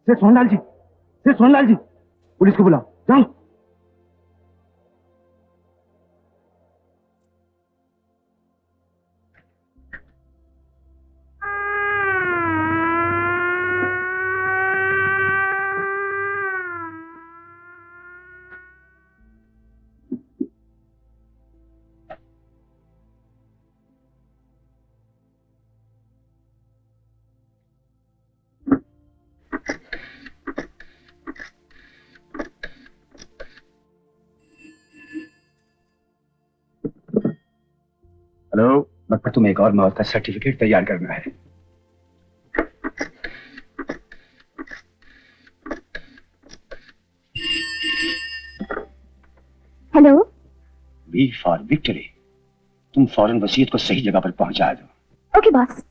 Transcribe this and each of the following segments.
सेठ सोनलाल जी, पुलिस को बुलाओ, जाओ। हेलो, मगर तुम्हें एक और मौत का सर्टिफिकेट तैयार करना है। हेलो। V for victory. तुम फौरन वसीयत को सही जगह पर पहुंचा दो। Okay boss.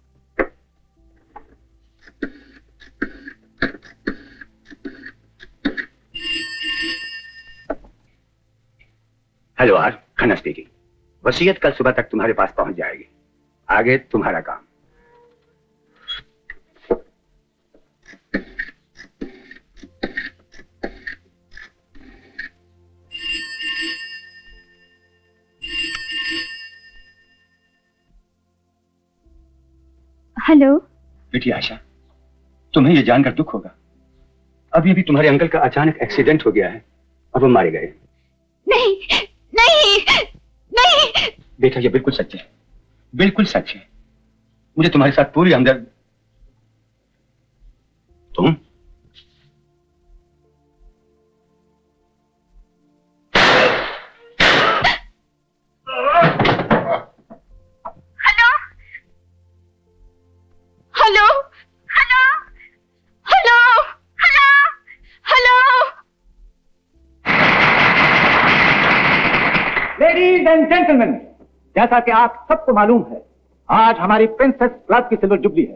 Hello R, Khanna speaking. वसीयत कल सुबह तक तुम्हारे पास पहुंच जाएगी। आगे तुम्हारा काम। हेलो। बेटी आशा, तुम्हें यह जानकर दुख होगा, अभी अभी तुम्हारे अंकल का अचानक एक्सीडेंट हो गया है और वो मारे गए। नहीं नहीं नहीं बेटा, ये बिल्कुल सच है, बिल्कुल सच है। मुझे तुम्हारे साथ पूरी हमदर्द। तुम hello hello hello hello hello hello. Ladies and gentleman, जैसा कि आप सबको मालूम है, आज हमारी प्रिंसेस क्लब की सिल्वर जुबली है।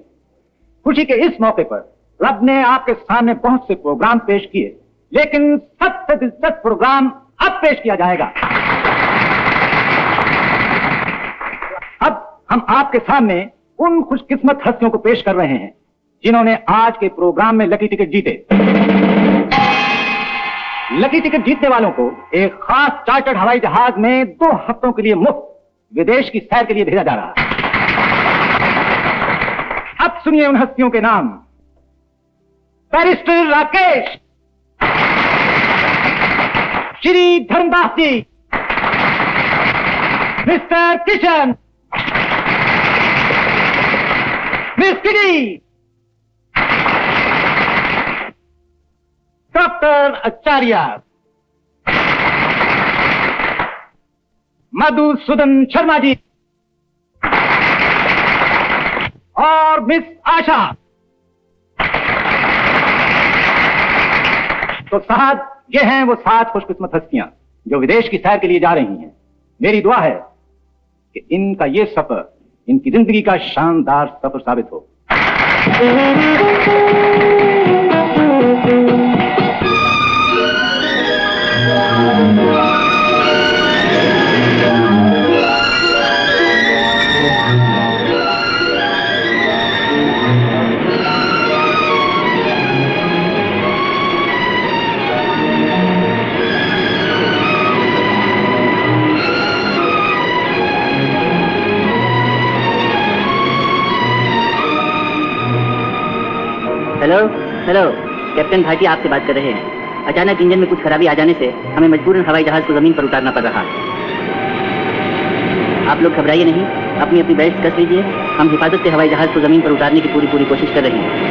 खुशी के इस मौके पर क्लब ने आपके सामने बहुत से प्रोग्राम पेश किए, लेकिन सबसे दिलचस्प प्रोग्राम अब पेश किया जाएगा। अब हम आपके सामने उन खुशकिस्मत हस्तियों को पेश कर रहे हैं जिन्होंने आज के प्रोग्राम में लकी टिकट जीते। लकी टिकट जीतने वालों को एक खास चार्टर्ड हवाई जहाज में 2 हफ्तों के लिए मुफ्त विदेश की सैर के लिए भेजा जा रहा है। अब सुनिए उन हस्तियों के नाम। बैरिस्टर राकेश, श्री धर्मदास जी, मिस्टर किशन, मिस किडी, डॉक्टर आचार्य, मधुसूदन शर्मा जी और मिस आशा। तो साहब, ये हैं वो 7 खुशकिस्मत हस्तियां जो विदेश की सैर के लिए जा रही हैं। मेरी दुआ है कि इनका ये सफर इनकी जिंदगी का शानदार सफर साबित हो। हेलो हेलो, कैप्टन भाटी आपसे बात कर रहे हैं। अचानक इंजन में कुछ खराबी आ जाने से हमें मजबूरन हवाई जहाज को जमीन पर उतारना पड़ रहा है। आप लोग घबराइए नहीं, अपनी अपनी बेल्ट कस लीजिए। हम हिफाजत से हवाई जहाज को जमीन पर उतारने की पूरी कोशिश कर रहे हैं।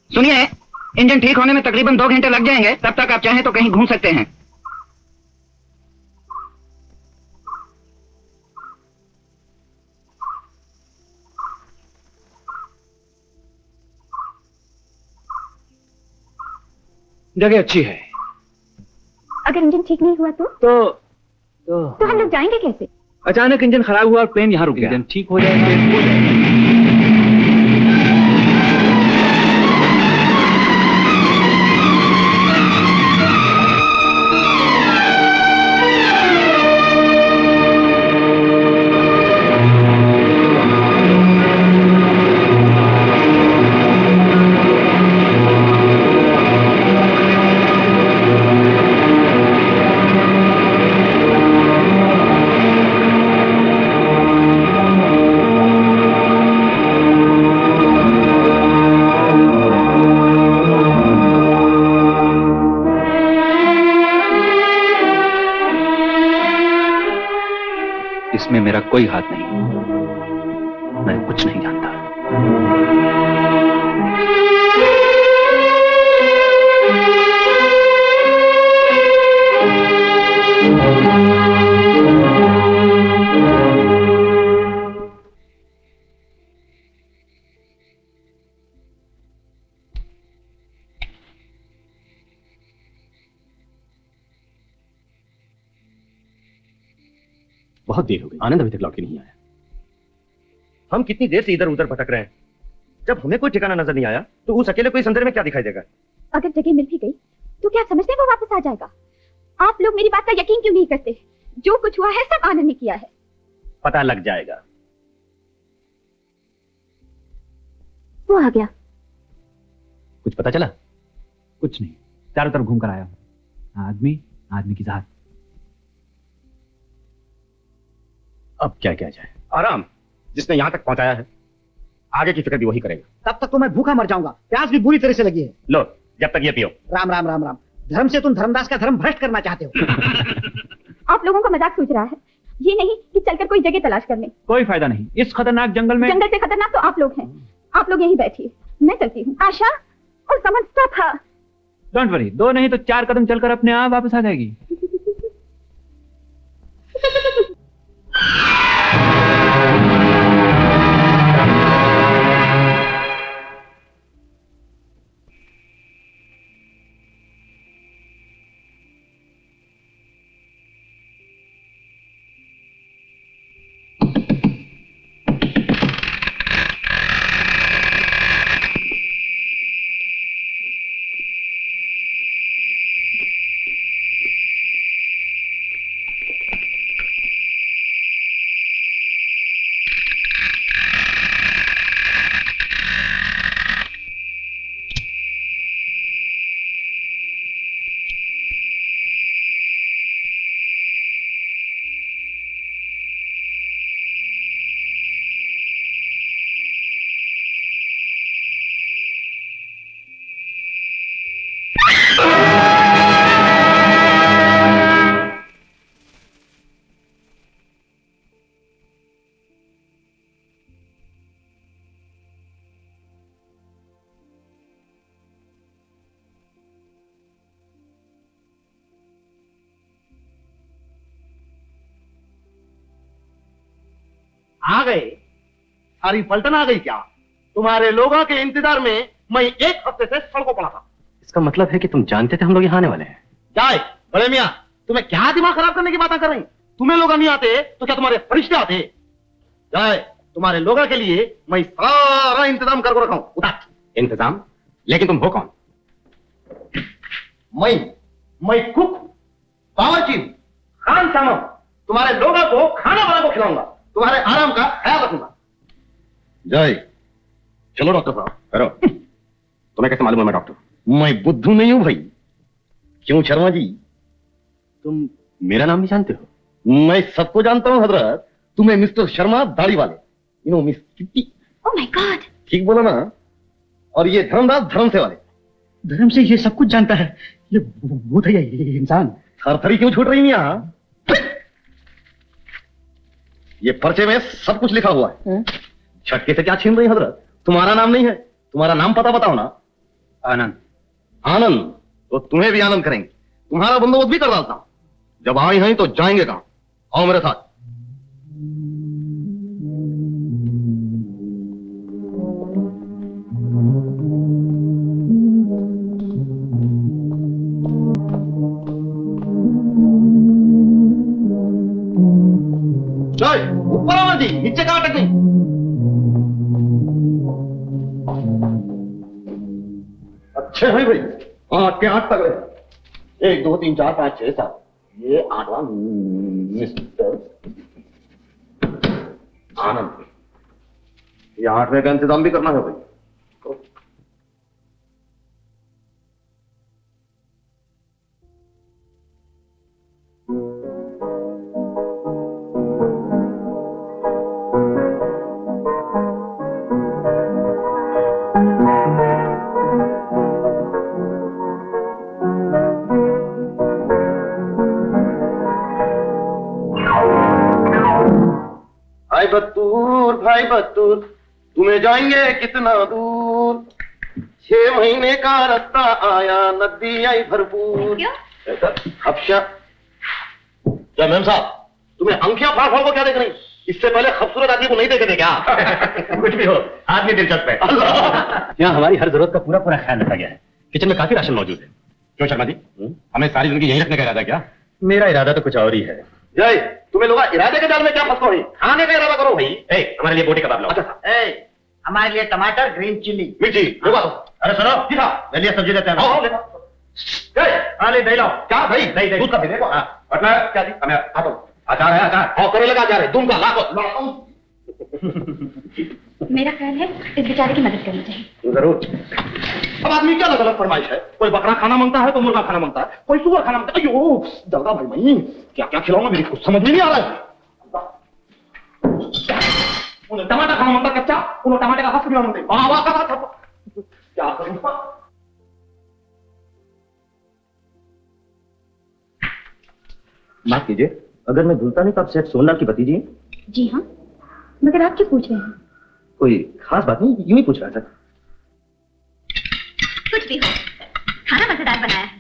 सुनिए, इंजन ठीक होने में तकरीबन 2 घंटे लग जाएंगे। तब तक आप चाहें तो कहीं घूम सकते हैं। जगह अच्छी है। अगर इंजन ठीक नहीं हुआ तो हम लोग जाएंगे कैसे? अचानक इंजन खराब हुआ और प्लेन यहाँ रुक गया। इंजन ठीक हो जाएगा। इसमें मेरा कोई हाथ नहीं, मैं कुछ नहीं जानता। बहुत देर हो गई, आनंद अभी तक लौट के नहीं आया। हम कितनी देर से इधर उधर भटक रहे हैं। जब हमें कोई ठिकाना नजर नहीं आया तो उस अकेले को इस अंधेरे में क्या दिखाई देगा? अगर जगह मिल भी गई तो क्या समझते हैं वो वापस आ जाएगा? आप लोग मेरी बात का यकीन क्यों नहीं करते? जो कुछ हुआ है सब आनंद ने किया है। पता लग जाएगा। वो आ गया। कुछ पता चला? कुछ नहीं, चारों तरफ घूम कर आया हूं। आदमी की जात। अब क्या किया जाए? आराम, जिसने यहाँ तक पहुंचाया है, आगे की फिक्र भी वही करेगा। तब तक तो मैं भूखा मर जाऊंगा। प्यास भी बुरी तरह से लगी है। लो, जब तक ये पियो। राम राम राम राम। धर्म से तुम धर्मदास का धर्म भ्रष्ट करना चाहते हो। आप लोगों का मजाक सूझ रहा है। ये नहीं कि चलकर कोई जगह तलाश कर लें। कोई फायदा नहीं, इस खतरनाक जंगल में। जंगल से खतरनाक तो आप लोग हैं। आप लोग यहीं बैठिए, मैं चलती हूँ। आशा और समझता था। डोंट वरी, 2 नहीं तो 4 कदम चलकर अपने आप वापस आ जाएगी। आ गए? सारी पलटन आ गई क्या? तुम्हारे लोगों के इंतजार में मैं 1 हफ्ते से सड़कों पड़ा था। इसका मतलब है कि तुम जानते थे हम लोग यहाँ आने वाले हैं। जाए बड़े मियाँ, तुम्हें क्या दिमाग खराब करने की बातें कर रही? तुम्हें लोग नहीं आते तो क्या तुम्हारे फरिश्ते आते? जाए, तुम्हारे लोगों के लिए मैं सारा इंतजाम करके रखा हूं। उठा। इंतजाम? लेकिन तुम हो कौन? मैं कुक, बावर्ची, खान सामा, तुम्हारे लोगों को खाना बना को खिलाऊंगा, तुम्हारे आराम का ख्याल रखूंगा। जय, चलो डॉक्टर साहब। करो। तुम्हें कैसे मालूम है मैं डॉक्टर? मैं बुद्धू नहीं हूं भाई। क्यों शर्मा जी? तुम मेरा नाम नहीं जानते हो? मैं सबको जानता हूं हजरत। तुम्हें मिस्टर शर्मा दाढ़ी वाले, you know miss kitty. Oh my God, ठीक बोला ना? और ये धर्मदास धर्म से वाले। धर्म से ये सब कुछ जानता है। ये भूत है, ये इंसान। थरथरी क्यों छूट रही मियां? ये पर्चे में सब कुछ लिखा हुआ है। झटके से क्या छीन रही हजरत? तुम्हारा नाम नहीं है, तुम्हारा नाम पता बताओ ना। आनंद। आनंद? तो तुम्हें भी आनंद करेंगे। तुम्हारा बंदोबस्त भी कर डालता हूं। जब आए हैं तो जाएंगे कहां? आओ मेरे साथ। ऊपर आओ जी, नीचे कहां अटक गई? अच्छे हैं भाई, 8 के 8 तक रहे। 1 2 3 4 5 6 7, ये 8वां मिस्टर आनंद। ये 8वें का इंतजाम भी करना है भाई। भाई बतूर, तुम्हें जाएंगे कितना दूर। 6 महीने का रास्ता आया, नदी आई भरपूर। खपशा क्या मैम साहब, तुम्हें अंकिया फाड़ फाड़ को क्या देख रही? इससे पहले खूबसूरत आदमी को नहीं देखे थे क्या? कुछ भी हो, आदमी दिलचस्प है। यहाँ हमारी हर जरूरत का पूरा पूरा ख्याल रखा गया है। किचन में काफी राशन मौजूद है। क्यों शर्मा जी, हमें सारी जिंदगी यहीं रखने का इरादा क्या? मेरा इरादा तो कुछ और ही है। जय, तुम्हें लोग इरादे के जाल में क्या फंसो है? खाने का इरादा करो भाई। हमारे लिए बोटी कबाब लाओ। अच्छा, हमारे लिए टमाटर, ग्रीन चिली, मिर्ची। अरे सुनो, मेरे लिए सब्जी देते हैं। दही लाओ। क्या भाई? दही दूध का भी देखो। मतलब क्या जी? हमें अचार है, अचार। और करेले का अचार है, दूध का लाओ। मेरा ख्याल है इस बेचारे की मदद करनी चाहिए। जरूर। अब आदमी क्या अलग अलग फरमाइश है? कोई बकरा खाना मांगता है, कोई मुर्गा खाना मांगता है, कोई सुअर खाना मांगता है। अयो जल्दा भाई, मैं क्या क्या खिलाऊंगा मेरी कुछ समझ में नहीं आ रहा है। उन्हें टमाटर खाना मांगता कच्चा, उन्हें टमाटर का हंस भी मांगते। क्या करूं? माफ कीजिए, अगर मैं भूलता नहीं तो आप सेठ सोनलाल की भतीजी हैं? जी हाँ, मगर आप क्यों पूछ रहे हैं? कोई खास बात नहीं, यूं ही पूछ रहा था। कुछ भी हो, खाना मजेदार बनाया है।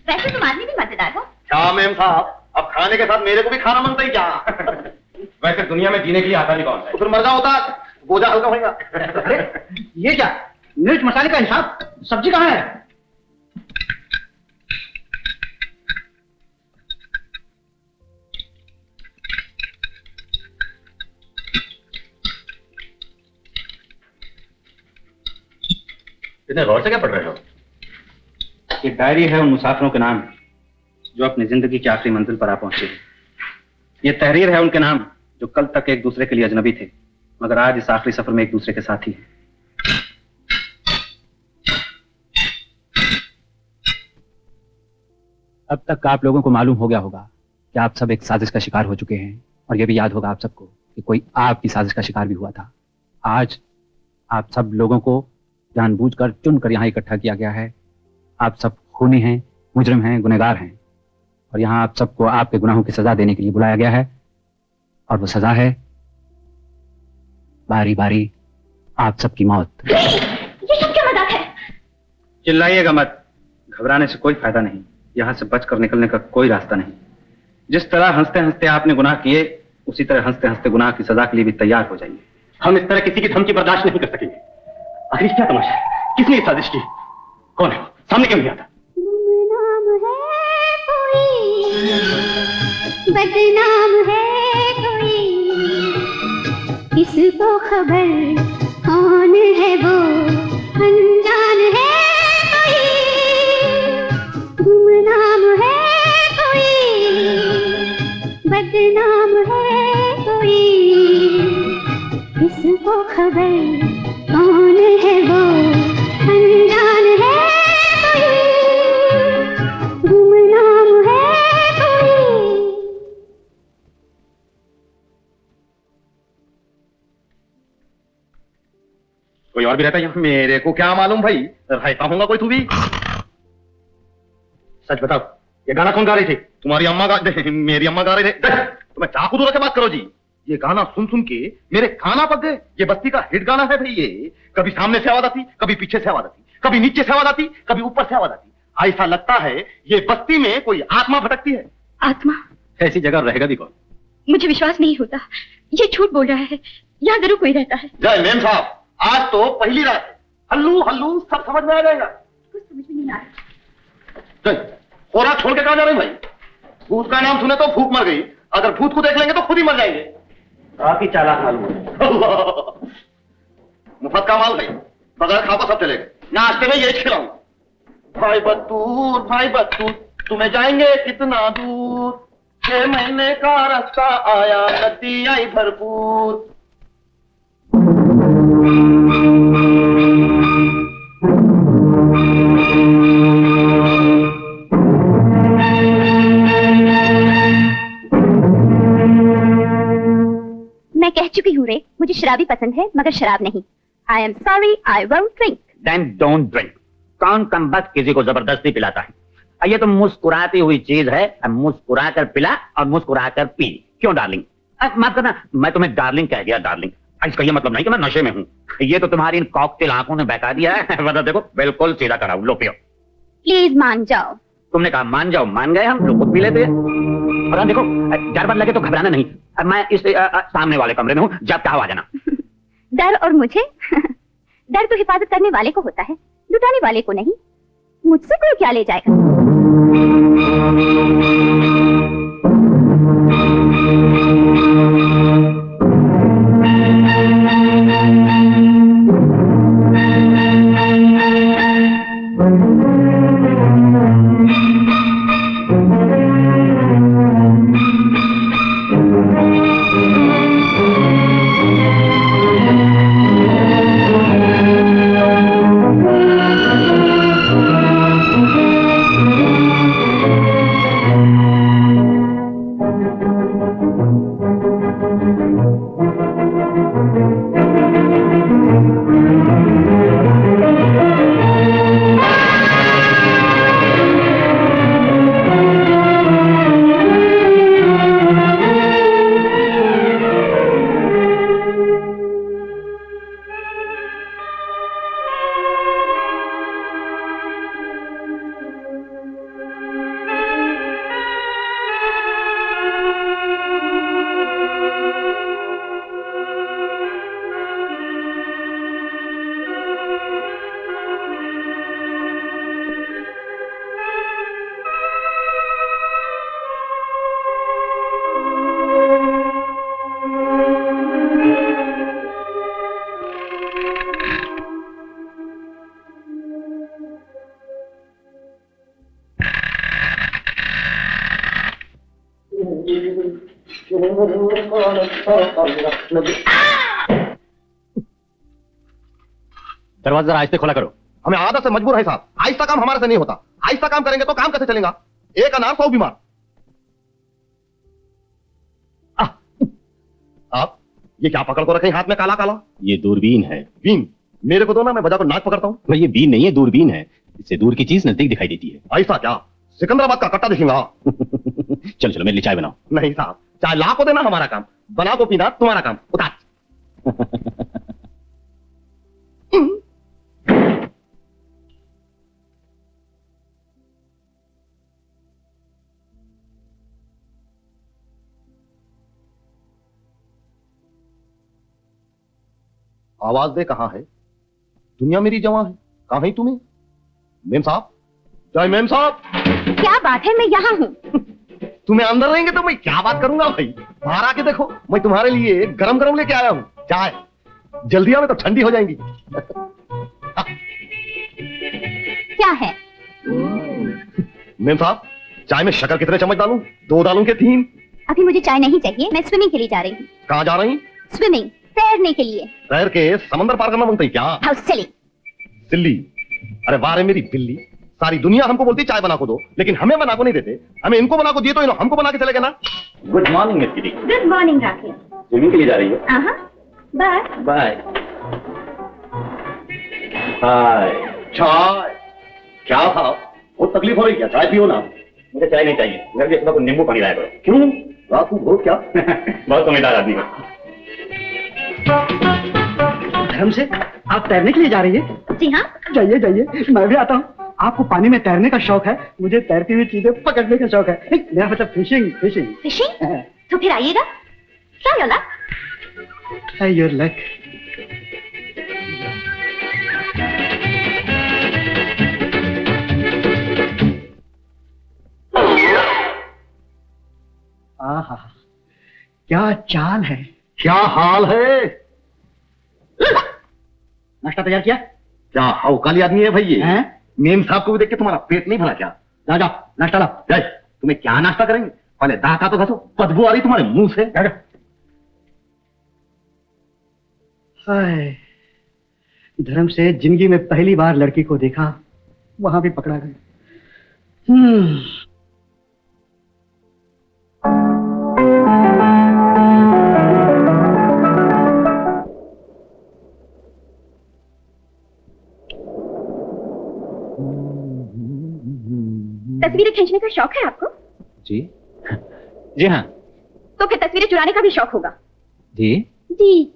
वैसे तुम आदमी भी मजेदार हो। क्या मैम साहब, अब खाने के साथ मेरे को भी खाना मांगता ही क्या? वैसे दुनिया में जीने के लिए आता भी कौन है? तो फिर मर जाओ होता, बोझा हल्का होगा। अरे ये क्या, मिर्च मसाले का हिसाब? सब्जी कहाँ है? इतने गौर से क्या पढ़ रहे हो? एक डायरी है उन मुसाफिरों के नाम जो अपनी जिंदगी की आखिरी मंजिल पर आ पहुंचे। ये तहरीर है उनके नाम जो कल तक एक दूसरे के लिए अजनबी थे, मगर आज इस आखिरी सफर में एक दूसरे के साथी हैं। अब तक आप लोगों को मालूम हो गया होगा कि आप सब एक साजिश का शिकार हो चुके हैं, और यह भी याद होगा आप सबको कि कोई आपकी साजिश का शिकार भी हुआ था। आज आप सब लोगों को जानबूझकर चुनकर यहाँ इकट्ठा किया गया है। आप सब खूनी हैं, मुजरिम हैं, गुनहगार हैं, और यहाँ आप सबको आपके गुनाहों की सजा देने के लिए बुलाया गया है। और वो सजा है बारी बारी आप सबकी मौत। ये सब क्या मजाक है? चिल्लाइएगा मत, घबराने से कोई फायदा नहीं। यहाँ से बचकर निकलने का कोई रास्ता नहीं। जिस तरह हंसते हंसते आपने गुनाह किए, उसी तरह हंसते हंसते गुनाह की सजा के लिए भी तैयार हो जाइए। हम इस तरह किसी की धमकी बर्दाश्त नहीं कर सकेंगे। आखिर क्या तमाशा है? किसने ये साजिश की? कौन है वो? सामने क्यों नहीं आता? बदनाम है कोई, किसको खबर कौन है वो, अनजान है कोई, गुमनाम है कोई, बदनाम है कोई, किसको खबर कौन है वो, अनजान है कोई, गुमनाम है कोई। कोई और भी रहता है यहाँ? मेरे को क्या मालूम भाई, रहता होगा कोई तू भी। सच बताओ, ये गाना कौन गा रही थी? तुम्हारी अम्मा गा, मेरी अम्मा गा रही थी। तुम्हें चाकू दूर से बात करो जी। ये गाना सुन सुन के मेरे काना पक गए। ये बस्ती का हिट गाना है भाई। ये कभी सामने से आवाज आती, कभी पीछे से आवाज आती, कभी नीचे से आवाज आती, कभी ऊपर से आवाज आती। ऐसा लगता है ये बस्ती में कोई आत्मा भटकती है। आत्मा? ऐसी जगह रहेगा भी कौन? मुझे विश्वास नहीं होता, ये झूठ बोल रहा है। यहाँ जरूर कोई रहता है। जय मेम साहब, आज तो पहली रात है। हल्लू हल्लू सब समझ में आ जाएगा। कुछ समझ में नहीं आ रहा। जय, खोराक छोड़ के कहाँ जा रहे हैं भाई? भूत का नाम सुने तो भूख मर गई, अगर भूत को देख लेंगे तो खुद ही मर जाएंगे। काफी चालाक मालूम है। मुफ्त का माल भाई, बगैर खाओ सब चलेगा। नाश्ते में ये खिलाऊंगा। भाई बत्तूर, तुम्हें जाएंगे कितना दूर? 6 महीने का रास्ता आया, नदी आई भरपूर। मैं कह चुकी हूँ रे, मुझे शराबी पसंद है मगर शराब नहीं। I am sorry, I won't drink. Then don't drink. कौन कमबख्त किसी को जबरदस्ती पिलाता है? ये तो मुस्कुराती हुई चीज है, मुस्कुरा कर पिला और मुस्कुरा कर पी। क्यों डार्लिंग? माफ करना, मैं तुम्हें डार्लिंग कह दिया। डार्लिंग इसका ये मतलब नहीं कि मैं नशे में हूँ। ये तो तुम्हारी इन कॉकटेल आंखों ने बहका दिया है। वरना देखो बिल्कुल सीधा कराऊं। लो पियो। प्लीज मान जाओ। तुमने कहा मान जाओ, मान गए हम। लोग खुद पी लेते हैं। और देखो डर बन लगे तो घबराना नहीं। मैं इस सामने वाले कमरे में हूँ, जब चाहो आ जाना। डर और मुझे? डर तो हिफाजत करने वाले को होता है, लुटाने वाले को नहीं। मुझसे कोई क्या ले जाएगा? दरवाजा आहिस्ते खोला करो। हमें आदत से मजबूर है साहब, आहिस्ता काम हमारे से नहीं होता। आहिस्ता काम करेंगे तो काम कैसे चलेगा? एक अनार 100 बीमार। आप ये क्या पकड़ को रखे हाथ में काला काला? ये दूरबीन है। बीन मेरे को दो ना, मैं बजा को नाक पकड़ता हूँ। भाई ये बीन नहीं है, दूरबीन है। इससे दूर की चीज नजदीक दिखाई देती है। ऐसा क्या? सिकंदराबाद का कट्टा दिखेगा। चलो चलो मेरे लिए चाय बनाओ। नहीं साहब, चाय ला को देना हमारा काम, बना को पीना तुम्हारा काम। उतार। आवाज दे कहां है? दुनिया मेरी जवां है, कहां है तुम्हें? मेम साहब, जय मेम साहब। क्या बात है, मैं यहाँ हूँ। तुम्हें अंदर रहेंगे तो मैं क्या बात करूंगा भाई? बाहर आके देखो, मैं तुम्हारे लिए गरम गरम लेके आया हूँ चाय। जल्दी आओ, तो ठंडी हो जाएंगी। क्या है? मेम साहब, चाय में शक्कर कितने चम्मच डालूं? 2 डालूं के 3? अभी मुझे चाय नहीं चाहिए, मैं स्विमिंग के लिए जा रही हूँ। कहाँ जा रही? स्विमिंग, तैरने के लिए। तैर के समंदर पार करना बनता है क्या? How silly. सिल्ली? अरे वाह रे मेरी बिल्ली, सारी दुनिया हमको बोलती चाय बना को दो, लेकिन हमें बना को नहीं देते। हमें इनको बना को दिए तो इन्हों हमको बना के चले गए ना। Good morning Miss Kitty. Good morning Rakesh. Swimming के लिए जा रही हो? Bye bye. हाय। चाय? क्या था? बहुत तकलीफ हो रही क्या? चाय पियो ना। मुझे चाय नहीं चाहिए, मेरे लिए सुबह को नींबू पानी लाया करो। क्यों? रात को भूख क्या? बहुत समझदार आदमी हो। धर्म से आप तैरने के लिए जा रही है? जी हाँ, जाइए जाइए, मैं भी आता हूँ। आपको पानी में तैरने का शौक है, मुझे तैरती हुई चीजें पकड़ने का शौक है। मेरा मतलब फिशिंग फिशिंग। फिशिंग? तो फिर आइएगा। क्या योला? Your luck. आहा, क्या चाल है, क्या हाल है? नाश्ता तैयार किया? क्या अवकाली आदमी है भाई ये? हैं? मेम साहब को भी देख के तुम्हारा पेट नहीं भरा क्या? जाओ जाओ, नाश्ता लाओ। जय, तुम्हें क्या नाश्ता करेंगे? पहले दांत तो घसो, बदबू आ रही तुम्हारे मुंह से। हाय, धर्म से जिंदगी में पहली बार लड़की को देखा, वहां भी पकड़ा गया। तस्वीरें खींचने का शौक है आपको? जी जी हाँ। तो फिर तस्वीरें चुराने का भी शौक होगा? जी जी।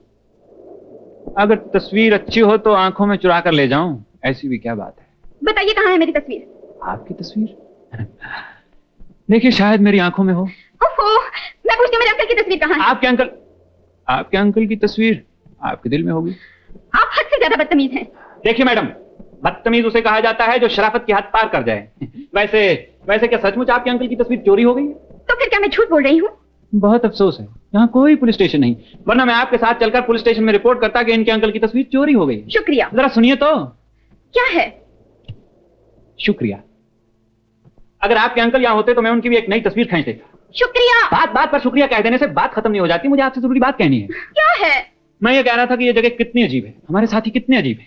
अगर तस्वीर अच्छी हो तो आंखों में चुरा कर ले जाऊं, ऐसी भी क्या बात है। बताइए कहाँ है मेरी तस्वीर? आपकी तस्वीर? देखिए शायद मेरी आंखों में हो। ओहो, मैं पूछती हूँ मेरे अंकल की तस्वीर कहाँ है? आपके अंकल की तस्वीर आपके दिल में होगी। आप हद से ज्यादा बदतमीज हैं। देखिए मैडम, बदतमीज उसे कहा जाता है जो शराफत की हद पार कर जाए। वैसे क्या सचमुच आपके अंकल की तस्वीर चोरी हो गई? तो फिर क्या मैं झूठ बोल रही हूँ? बहुत अफसोस है, यहाँ कोई पुलिस स्टेशन नहीं, वरना मैं आपके साथ चलकर पुलिस स्टेशन में रिपोर्ट करता कि इनके अंकल की तस्वीर चोरी हो गई। शुक्रिया। जरा सुनिए तो। क्या है? शुक्रिया। अगर आपके अंकल यहाँ होते तो मैं उनकी भी एक नई तस्वीर खींच देता। शुक्रिया। बात बात पर शुक्रिया कह देने से बात खत्म नहीं हो जाती। मुझे आपसे जरूरी बात कहनी है। क्या है? मैं ये कह रहा था कि ये जगह कितनी अजीब है, हमारे साथी कितने अजीब है।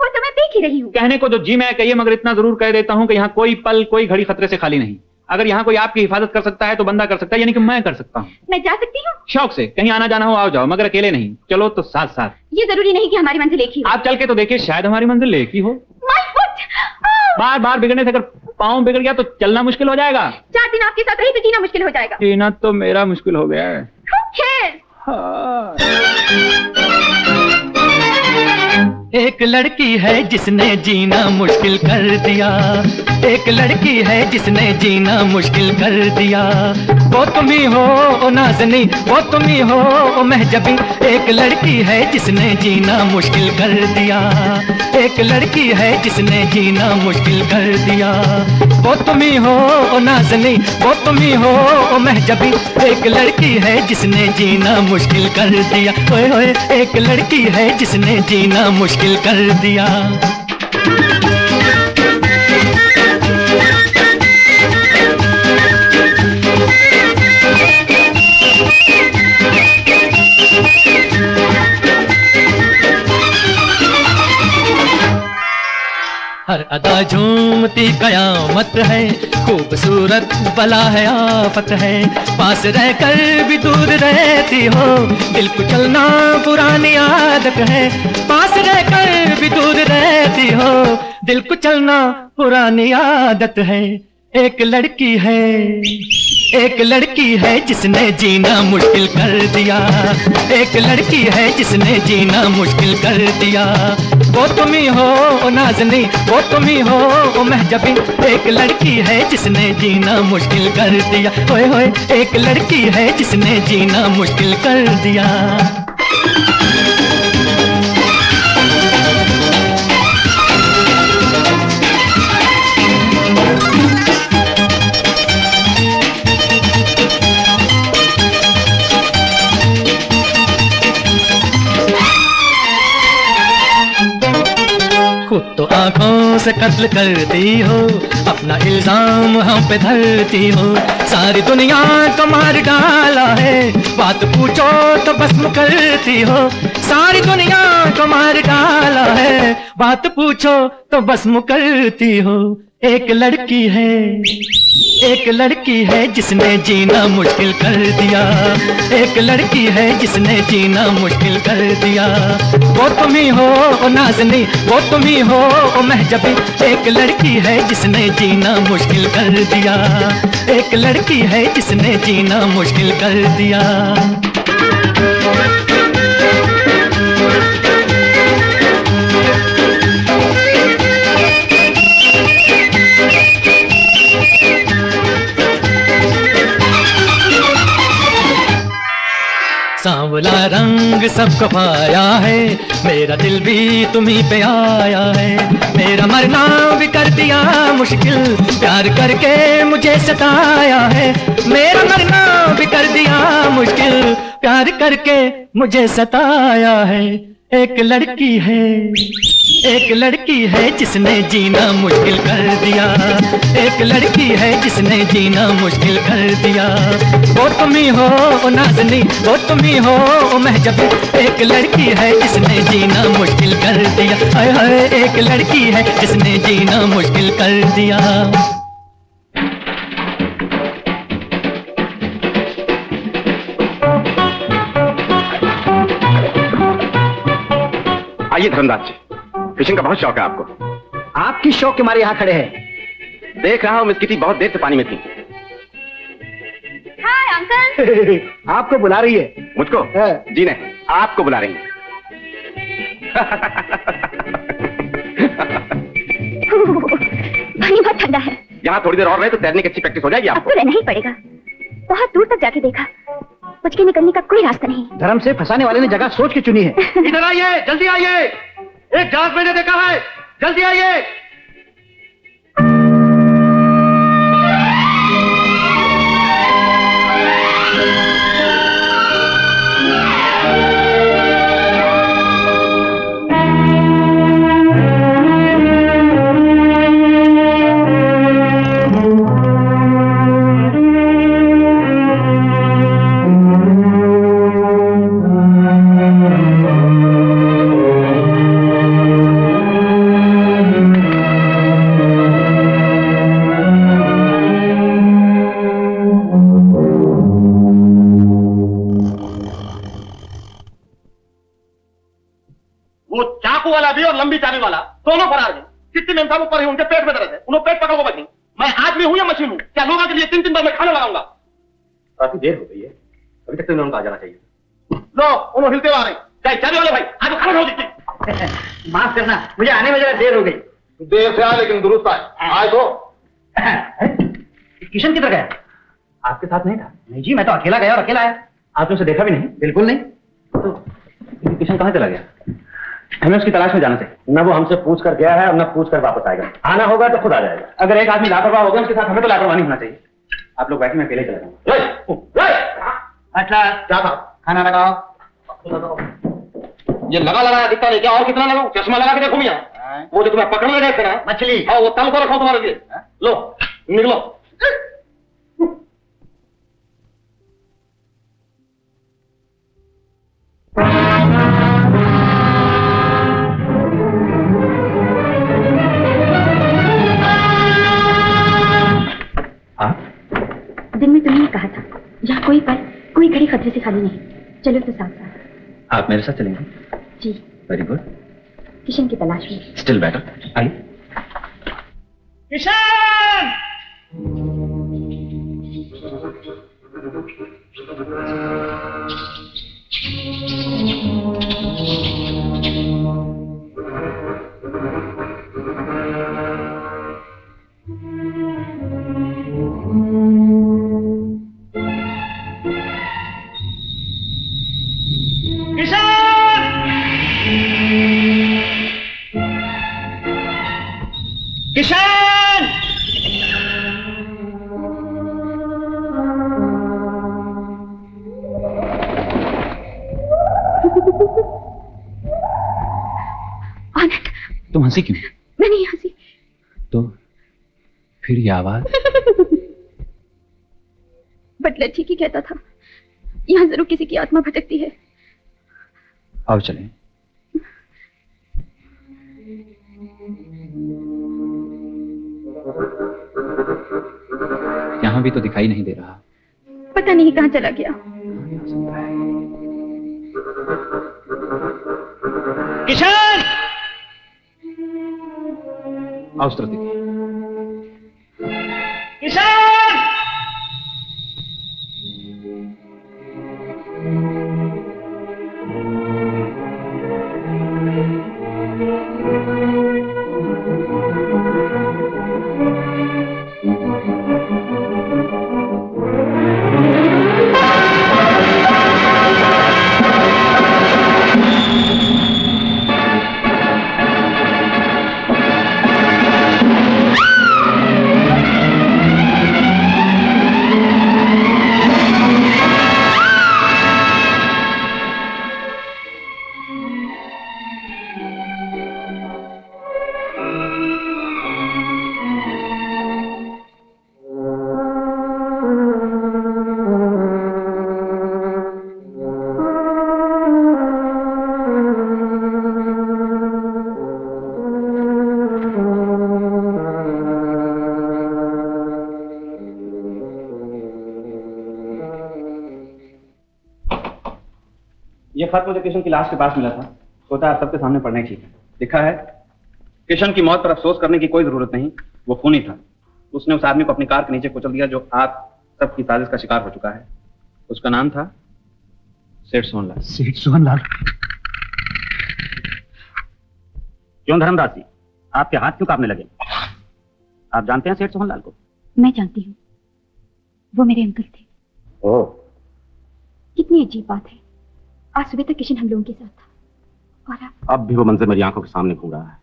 वो तो मैं देख ही रही हूँ। कहने को जो जी मैं कहिए, मगर इतना जरूर कह देता हूँ कि यहाँ कोई पल कोई घड़ी खतरे से खाली नहीं। अगर यहाँ कोई आपकी हिफाजत कर सकता है तो बंदा कर सकता है, यानी कि मैं कर सकता हूँ। मैं जा सकती हूँ? शौक से, कहीं आना जाना हो आओ जाओ, मगर अकेले नहीं। चलो तो साथ साथ। ये जरूरी नहीं कि हमारी मंजिल एक ही हो। आप चल के तो देखिए, शायद हमारी मंजिल एक ही हो। My foot! बार बार बिगड़ने से अगर पाँव बिगड़ गया तो चलना मुश्किल हो जाएगा। 4 दिन आपके साथ रही तो जीना मुश्किल हो जाएगा। जीना तो मेरा मुश्किल हो गया है। खैर। एक लड़की है जिसने जीना मुश्किल कर दिया, एक लड़की है जिसने जीना मुश्किल कर दिया। वो तुम ही हो ओ नाज़नी, वो तुम ही हो ओ महजबी। एक लड़की है जिसने जीना मुश्किल कर दिया, एक लड़की है जिसने जीना मुश्किल कर दिया। वो तुम ही हो ओ नाज़नी, वो तुम ही हो ओ महजबी। एक लड़की है जिसने जीना मुश्किल कर दिया। ओए ओए, एक लड़की है जिसने जीना मुश्किल कर दिया। हर अदा झूमती कयामत है, खूबसूरत बला है आफत है। पास रहकर भी दूर रहती हो, दिल कुचलना पुरानी आदत है। पास रहकर भी दूर रहती हो, दिल कुचलना पुरानी आदत है। एक लड़की है, एक लड़की है जिसने जीना मुश्किल कर दिया। एक लड़की है जिसने जीना मुश्किल कर दिया। वो तुम ही हो ओ नाज़नी, वो तुम ही हो ओ महजबी। एक लड़की है जिसने जीना मुश्किल कर दिया। ओए ओए, एक लड़की है जिसने जीना मुश्किल कर दिया। खुद तो आंखों से कत्ल करती हो, अपना इल्जाम हम पे धरती हो। सारी दुनिया को मार डाला है, बात पूछो तो भस्म करती हो। सारी दुनिया को मार डाला है, बात पूछो तो भस्म करती हो। एक लड़की है, एक लड़की है जिसने जीना मुश्किल कर दिया। एक लड़की है जिसने जीना मुश्किल कर दिया। वो तुम ही हो ओ नाज़नी, वो तुम ही हो ओ महजबी। एक लड़की है जिसने जीना मुश्किल कर दिया। एक लड़की है जिसने जीना मुश्किल कर दिया। सबको पाया है, मेरा दिल भी तुम्हीं पे आया है। मेरा मरना भी कर दिया मुश्किल, प्यार करके मुझे सताया है। मेरा मरना भी कर दिया मुश्किल, प्यार करके मुझे सताया है। एक लड़की है जिसने जीना मुश्किल कर दिया। एक लड़की है जिसने जीना मुश्किल कर दिया। वो तुम ही हो ओ नाज़नी, वो तुम ही हो ओ महजबी। एक लड़की है जिसने जीना मुश्किल कर दिया। हाय हाय, एक लड़की है जिसने जीना मुश्किल कर दिया। आइए धर्मदास जी, फिशिंग का बहुत शौक है आपको। आपकी शौक के मारे यहाँ खड़े हैं। देख रहा हूँ मिस किटी बहुत देर से पानी में थी। Hi uncle. आपको बुला रही है। मुझको? हाँ। जी नहीं, आपको बुला रही हैं। पानी बहुत ठंडा है। यहाँ थोड़ी देर और रहे तो तैरने की अच्छी प्रैक्टिस हो जाएगी अब आपको। तो रहना ही पड़ेगा। बहुत दूर तक जाके देखा, बच के निकलने का कोई रास्ता नहीं। धर्म से फंसाने वाले ने जगह सोच के चुनी है। इधर आइए, जल्दी आइए, एक जहाज मैंने देखा है, जल्दी आइए। और लंबी चाबी वाला दोनों फरार हैं। कितने मेमसाब ऊपर है, उनके पेट में दर्द है, उन्होंने पेट पकड़ को बची। मैं आदमी हूं या मशीन हूं? क्या लोगों के लिए 3-3 बार मैं खाना लगाऊंगा? काफी देर हो गई है, अभी तक तो इन्होंने आ जाना चाहिए। लो, उन्होंने हिलते आ रहे हैं। क्या चाबी वाले भाई, आज खाना खाओ दीजिए। माफ करना, मुझे आने में जरा देर हो गई। देर से आए लेकिन दुरुस्त आए। आए तो किशन किधर गया? आपके साथ नहीं था? नहीं जी, मैं तो अकेला गया और अकेला आया। आपने उसे देखा भी नहीं? बिल्कुल नहीं। तो किशन कहाँ चला गया? हमें उसकी तलाश में जाना चाहिए। न वो हमसे पूछ कर गया है और न पूछ कर वापस आएगा। आना होगा तो खुद आ जाएगा। अगर एक आदमी लापरवाह होगा उसके साथ हमें तो लापरवाह नहीं होना चाहिए। आप लोग बैठे, मैं अकेले चला जाऊंगा। अच्छा क्या था? खाना लगाओ। ये लगा लगाया दिखता नहीं क्या? और कितना लगाऊं? चश्मा लगा के देखो मियां। वो जो तुम्हें पकड़ने गए थे ना मछली, हाँ, वो तल को रखो तुम्हारे लिए। लो निकलो। दिन में तुमने कहा था यहाँ कोई पल कोई घड़ी खतरे से खाली नहीं। चलो तो साथ साथ। आप मेरे साथ चलेंगे? जी। Very good. किशन की तलाश में। Still better. आइए। किशन! किशन! आनंद, तुम हंसी क्यों? मैं नहीं हंसी। तो फिर ये आवाज? बटलर ठीक ही कहता था, यहाँ जरूर किसी की आत्मा भटकती है। आओ चलें। यहाँ भी तो दिखाई नहीं दे रहा। पता नहीं कहाँ चला गया। किशन! आओ उस तरफ देखिए। किशन! खत मुझे किशन की लाश के पास मिला था, सोचा आप सबके सामने पढ़ने ठीक है। लिखा है, किशन की मौत पर अफसोस करने की कोई जरूरत नहीं, वो खूनी था। उसने उस आदमी को अपनी कार के नीचे कुचल दिया जो आप सबकी साजिश का शिकार हो चुका है। उसका नाम था सेठ सोहनलाल। सेठ सोहनलाल? क्यों धर्मदास जी, आपके हाथ क्यों कांपने लगे? आप जानते हैं सेठ सोहनलाल को? मैं जानती हूँ, वो मेरे अंकल थे। ओह, कितनी अजीब बात है, आज सुबह तक किशन हम लोगों के साथ था और अब भी वो मंजर मेरी आंखों के सामने घूम रहा है,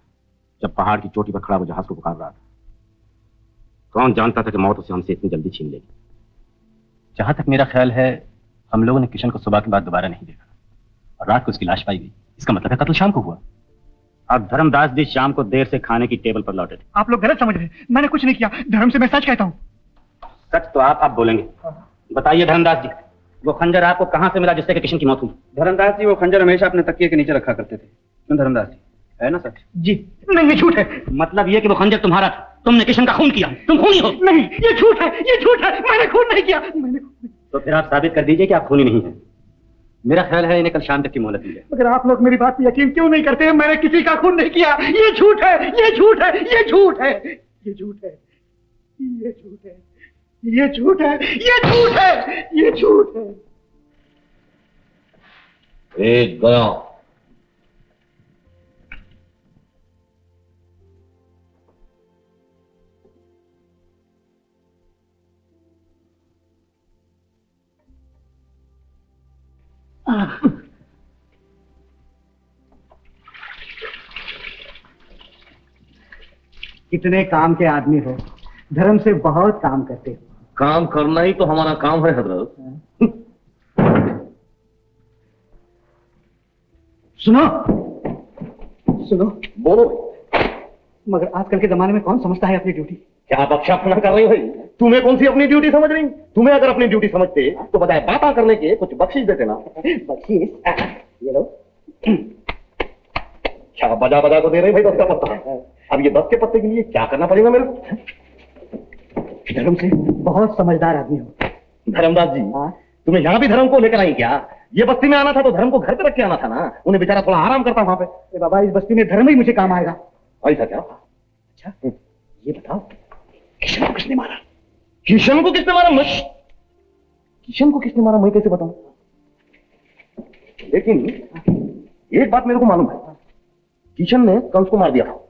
जब पहाड़ की चोटी पर खड़ा वो जहाज को पुकार रहा था। कौन जानता था कि मौत उसे हमसे इतनी जल्दी छीन लेगी। जहां तक मेरा ख्याल है, हम लोगों ने किशन को सुबह के बाद दोबारा नहीं देखा और रात को उसकी लाश पाई गई। इसका मतलब है कत्ल शाम को हुआ। अब धर्मदास जी शाम को देर से खाने की टेबल पर लौटे थे। आप लोग गलत समझ रहे हैं, मैंने कुछ नहीं किया। धर्म से मैं सच कहता हूँ। सच तो आप अब बोलेंगे। बताइए धर्मदास जी, वो खंजर आपको कहां से मिला जिससे कि किशन की मौत हुई? धर्मदास जी, वो खंजर हमेशा अपने तकिए के नीचे रखा करते थे। क्यों धर्मदास जी, है ना सच? जी नहीं, ये झूठ है। मतलब ये कि वो खंजर तुम्हारा था, तुमने किशन का खून किया, तुम खूनी हो? नहीं, ये झूठ है, ये झूठ है, मैंने खून नहीं किया। तो फिर आप साबित कर दीजिए कि आप खूनी नहीं है। मेरा ख्याल है इन्हें कल शाम तक की मोहलत मिले। अगर आप लोग मेरी बात पर यकीन क्यों नहीं करते हैं, मैंने किसी का खून नहीं किया। ये झूठ है, ये झूठ है, ये झूठ है, ये झूठ है, ये झूठ है, ये झूठ है, ये झूठ है, ये झूठ है। एक गया। कितने काम के आदमी हो, धर्म से बहुत काम करते हो। काम करना ही तो हमारा काम है हजरत। सुनो सुनो, बोलो। मगर आजकल के जमाने में कौन समझता है अपनी ड्यूटी? क्या बख्शापना कर रही हो भाई? तुम्हें कौन सी अपनी ड्यूटी समझ रही? तुम्हें अगर अपनी ड्यूटी समझते तो बजाय बातें करने के कुछ बख्शिश देते ना। बख्शीश? ये लो। क्या बजा बजा को दे रहे भाई 10 का पत्ता? अब ये 10 के पत्ते के लिए क्या करना पड़ेगा मेरे को? धर्म से बहुत समझदार आदमी हो। धर्मदास जी, तुम्हें यहाँ भी धर्म को लेकर आई क्या? ये बस्ती में आना था तो धर्म को घर पे रख के आना था ना। उन्हें बेचारा थोड़ा आराम करता वहां पे। बाबा, इस बस्ती में धर्म ही मुझे काम आएगा। ऐसा क्या? अच्छा ये बताओ, किशन को किसने मारा? किशन को किसने मारा? मैं किशन को किसने मारा मैं कैसे बताऊं? लेकिन एक बात मेरे को मालूम है, किशन ने कंस को मार दिया था।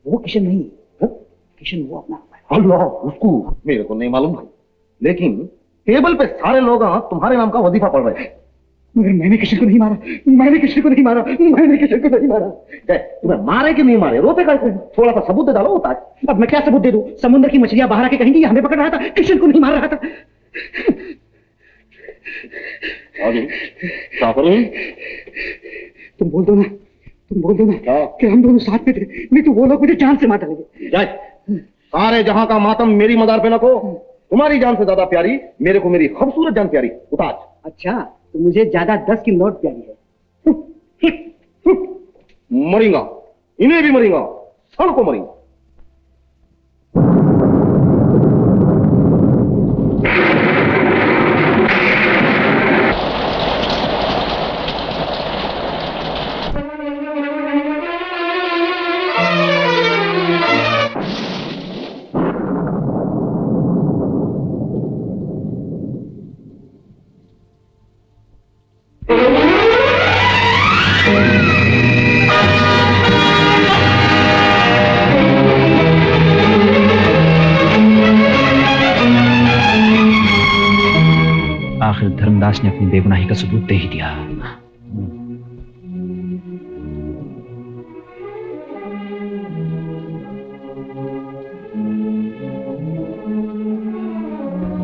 वो किशन नहीं, किशन वो अपना अल्लाह, उसको मेरे को नहीं मालूम भाई। लेकिन टेबल पे सारे लोग तुम्हारे नाम का वजीफा पढ़ रहे हैं। मगर मैंने किसी को नहीं मारा, मैंने किसी को नहीं मारा, मैंने किसी को नहीं मारा। तुम्हें मारे कि नहीं मारे, रोते कैसे? थोड़ा सा सबूत दे डालो होता है। अब मैं क्या सबूत दे दूं? समुद्र की मछलियां बाहर आके कहेंगी हमें पकड़ रहा था, किशन को नहीं मार रहा था। क्या करूं? तुम बोल दो ना, तुम बोल दो ना कि हम दोनों साथ में थे, नहीं तो वो लोग मुझे जान से मार डालेंगे। सारे जहां का मातम मेरी मदार पे न को। तुम्हारी जान से ज्यादा प्यारी मेरे को मेरी खूबसूरत जान प्यारी। उताज। अच्छा, तो मुझे ज्यादा 10 की नोट प्यारी है। मरेगा, इन्हें भी मरेगा, सब को मरेगा। आखिर धर्मदास ने अपनी बेगुनाही का सबूत दे ही दिया।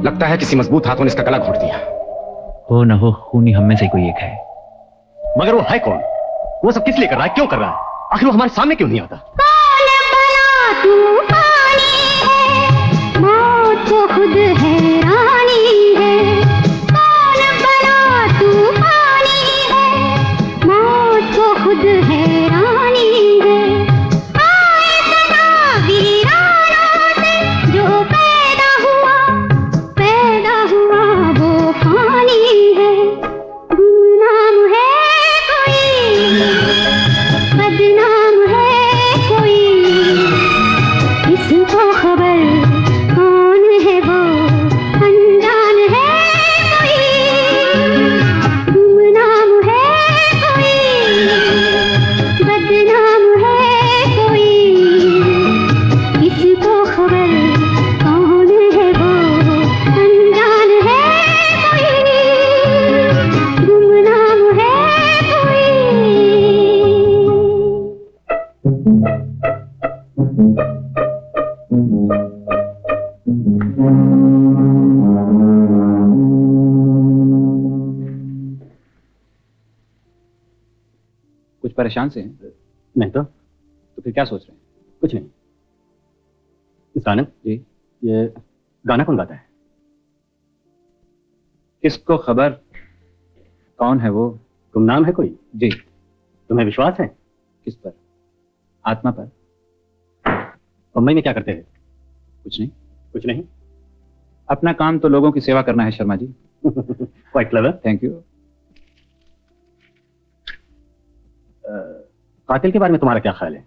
लगता है किसी मजबूत हाथों ने इसका गला घोट दिया। हो न हो, खूनी हम में से कोई एक है। मगर वो है कौन? वो सब किस लिए कर रहा है, क्यों कर रहा है? आखिर वो हमारे सामने क्यों नहीं आता? मौत को खुद हैरानी है, कौन बना तूफानी है, मौत को खुद हैरानी है। आए सदा वीरानों से जो पैदा हुआ वो फानी है। गुमनाम है कुछ परेशान से हैं? नहीं तो फिर क्या सोच रहे हैं? कुछ नहीं। मिस्टर आनंद जी, ये गाना कौन गाता है? किसको खबर कौन है वो? गुमनाम है कोई? जी। तुम्हें विश्वास है? किस पर? आत्मा पर। मुंबई में क्या करते हैं? कुछ नहीं। कुछ नहीं? अपना काम तो लोगों की सेवा करना है Sharma ji. Quite clever. Thank you. कातिल के बारे में तुम्हारा क्या ख्याल है?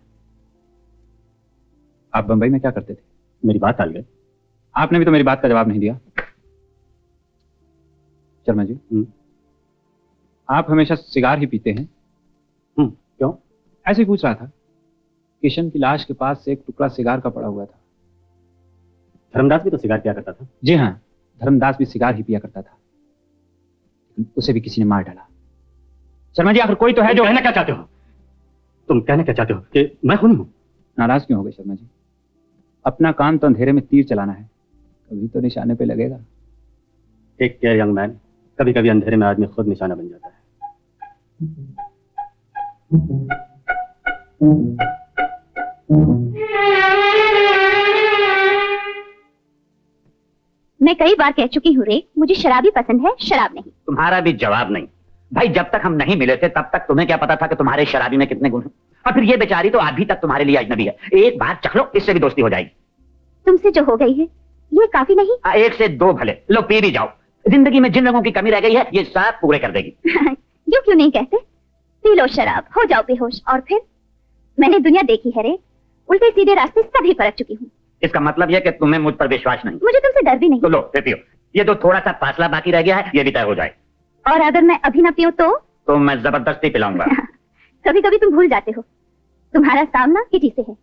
आप बंबई में क्या करते थे? मेरी बात टाल गए। आपने भी तो मेरी बात का जवाब नहीं दिया। शर्मा जी, आप हमेशा सिगार ही पीते हैं? क्यों? ऐसे ही पूछ रहा था। किशन की लाश के पास से एक टुकड़ा सिगार का पड़ा हुआ था। धर्मदास भी तो सिगार पिया करता था। जी हाँ, धर्मदास भी सिगार ही पिया करता था, लेकिन उसे भी किसी ने मार डाला। शर्मा जी, आखिर कोई तो है जो... कहना क्या चाहते हो? तुम कहना क्या चाहते हो कि मैं खूनी हूं? नाराज क्यों हो गए शर्मा जी? अपना काम तो अंधेरे में तीर चलाना है, कभी तो निशाने पे लगेगा। टेक केयर यंग मैन, कभी कभी अंधेरे में आदमी खुद निशाना बन जाता है। मैं कई बार कह चुकी हूँ रे, मुझे शराबी पसंद है, शराब नहीं। तुम्हारा भी जवाब नहीं। भाई, जब तक हम नहीं मिले थे तब तक तुम्हें क्या पता था कि तुम्हारे शराबी में कितने गुण हैं? और फिर ये बेचारी तो अभी तक तुम्हारे लिए अजनबी है। एक बार चख लो, इससे भी दोस्ती हो जाएगी। तुमसे जो हो गई है ये काफी नहीं? एक से दो भले, लो पी भी जाओ। जिंदगी में जिन रंगों की कमी रह गई है ये सब पूरे कर देगी। यूं क्यों नहीं कहते? पी लो शराब, हो जाओ बेहोश, और फिर? मैंने दुनिया देखी है रे, उल्टे सीधे रास्ते सभी परख चुकी हूँ। इसका मतलब यह कि तुम्हें मुझ पर विश्वास नहीं? मुझे तुमसे डर भी नहीं। तो लो पियो, ये तो थोड़ा सा फासला बाकी रह गया है, ये भी तय हो जाए। और अगर मैं अभी न पीऊं तो मैं जबरदस्ती पिलाऊंगा। कभी कभी तुम भूल जाते हो, तुम्हारा सामना किटी से है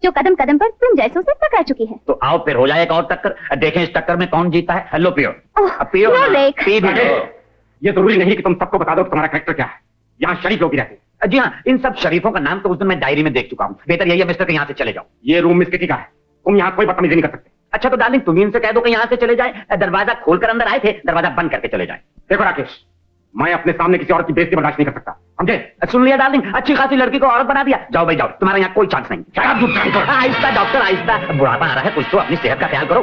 जो कदम कदम पर तुम जैसों से टकरा चुकी है। तो आओ फिर हो जाए एक और टक्कर, देखें इस टक्कर में कौन जीता है। हेलो पियो। ओह, पियो लो ना, लेख। पी भी लो। ये जरूरी नहीं कि तुम सबको बता दो कि तुम्हारा कैरेक्टर क्या है। यहाँ शरीफ लोग ही रहते हैं। जी हाँ, इन सब शरीफों का नाम तो उस दिन मैं डायरी में देख चुका हूँ। बेहतर यही है मिस्टर कि यहाँ से चले जाओ। ये रूम मिस किटी का है, तुम यहाँ कोई बदतमीजी नहीं कर सकते। अच्छा तो डार्लिंग, तुम इनसे कह दो कि यहाँ से चले जाए। दरवाजा खोलकर अंदर आए थे, दरवाजा बंद करके चले जाए। देखो राकेश, मैं अपने सामने किसी औरत की बेइज्जती बर्दाश्त नहीं कर सकता, समझे? सुन लिया डार्लिंग, अच्छी खासी लड़की को औरत बना दिया। जाओ भाई जाओ, तुम्हारा यहाँ कोई चांस नहीं। आहिस्ता डॉक्टर, आहिस्ता। बुढ़ापा आ रहा है, कुछ तो अपनी सेहत का ख्याल करो।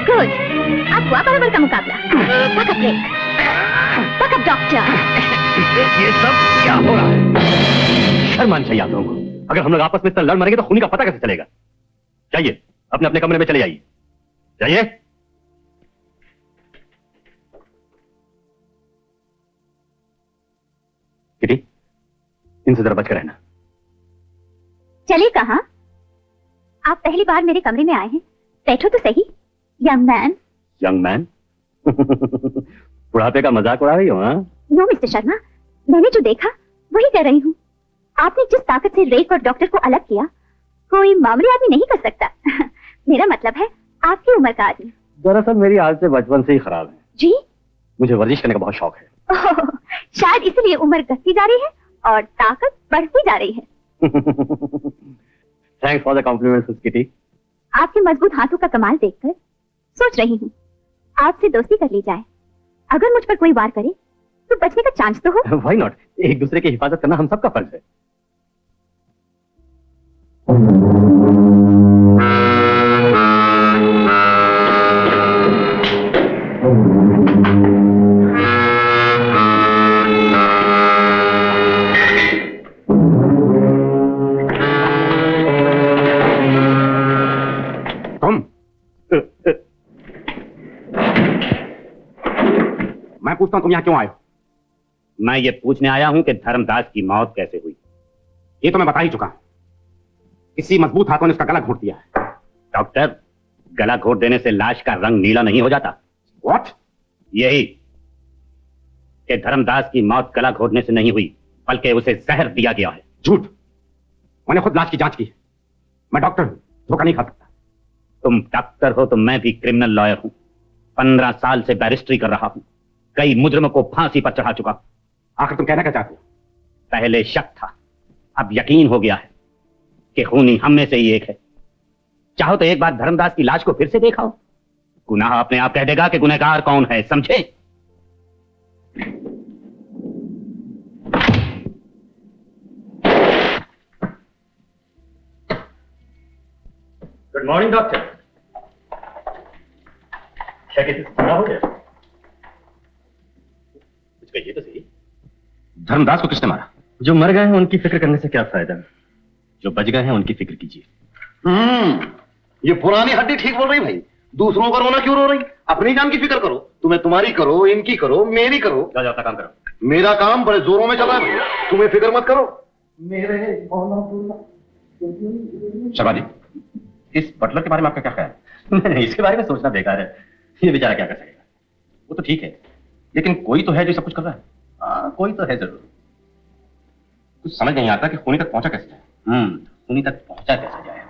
गुड, अब हुआ बराबर का मुकाबला। पकड़ ले, पकड़ डॉक्टर। ये सब क्या हो रहा है? शर्म आनी चाहिए आप लोगों को। अगर हम लोग आपस में इतना लड़ मरेंगे तो खूनी का पता कैसे चलेगा? जाइए, अपने अपने कमरे में चले जाइए। जाइए। किटी, इनसे जरा बचकर रहना। चलिए कहाँ? आप पहली बार मेरे कमरे में आए हैं, बैठो तो सही। Young man. Young man? बुढ़ापे का मजाक उड़ा रही हो? हाँ? नो मिस्टर शर्मा, मैंने जो देखा वही कह रही हूँ। आपने जिस ताकत से रेक और डॉक्टर को अलग किया, कोई मामूली आदमी नहीं कर सकता। मेरा मतलब है आपकी उम्र का आदमी। दरअसल मेरी आदतें बचपन से ही खराब है जी? मुझे वर्जिश करने का बहुत शौक है। ओह, शायद इसलिए उम्र घटती जा रही है और ताकत बढ़ती जा रही है। Thanks for the compliments Kitty. आपके मजबूत हाथों का कमाल देखकर सोच रही हूँ आपसे दोस्ती कर ली जाए। अगर मुझ पर कोई वार करे तो बचने का चांस तो हो। Why not? एक दूसरे की हिफाजत करना हम सबका फर्ज है। मैं पूछता हूं तुम यहाँ क्यों आए हो? मैं ये पूछने आया हूं कि धर्मदास की मौत कैसे हुई। ये तो मैं बता ही चुका हूं। किसी मजबूत हाथों ने उसका गला घोट दिया है। डॉक्टर, गला घोट देने से लाश का रंग नीला नहीं हो जाता। व्हाट? यही कि धर्मदास की मौत गला घोटने से नहीं हुई, बल्कि उसे जहर दिया गया है। झूठ। मैंने खुद लाश की जांच की। मैं डॉक्टर हूं, धोखा नहीं खा सकता। तुम डॉक्टर हो तो मैं भी क्रिमिनल लॉयर हूं। 15 साल से बैरिस्ट्री कर रहा हूं। कई मुजरिमों को फांसी पर चढ़ा चुका। आखिर तुम कहना क्या चाहते हो? पहले शक था, अब यकीन हो गया है कि खूनी हम में से ही एक है। चाहो तो एक बार धर्मदास की लाश को फिर से देखाओ। गुनाह अपने आप कह देगा कि गुनहगार कौन है, समझे? Good morning doctor. क्या कहते हो गया? कुछ कहिए तो सही। धर्मदास को किसने मारा? जो मर गए हैं उनकी फिक्र करने से क्या फायदा, जो बच गए हैं उनकी फिक्र कीजिए। ये पुरानी हड्डी ठीक बोल रही भाई। दूसरों का रोना क्यों रो रही? अपनी जान की फिक्र करो। तुम्हें तुम्हारी करो, इनकी करो, मेरी करो। जा अपना काम करो। मेरा काम बड़े जोरों में चला है, तुम्हें फिक्र मत करो। मेरे शबादी, इस बटलर के बारे में आपका क्या ख्याल? नहीं, इसके बारे में सोचना बेकार है। ये बेचारा क्या कर सकेगा? वो तो ठीक है, लेकिन कोई तो है जो सब कुछ कर रहा है। कोई तो है जरूर। कुछ समझ नहीं आता कि खूनी तक पहुंचा कैसे जाए। खूनी तक पहुंचा कैसे जाए?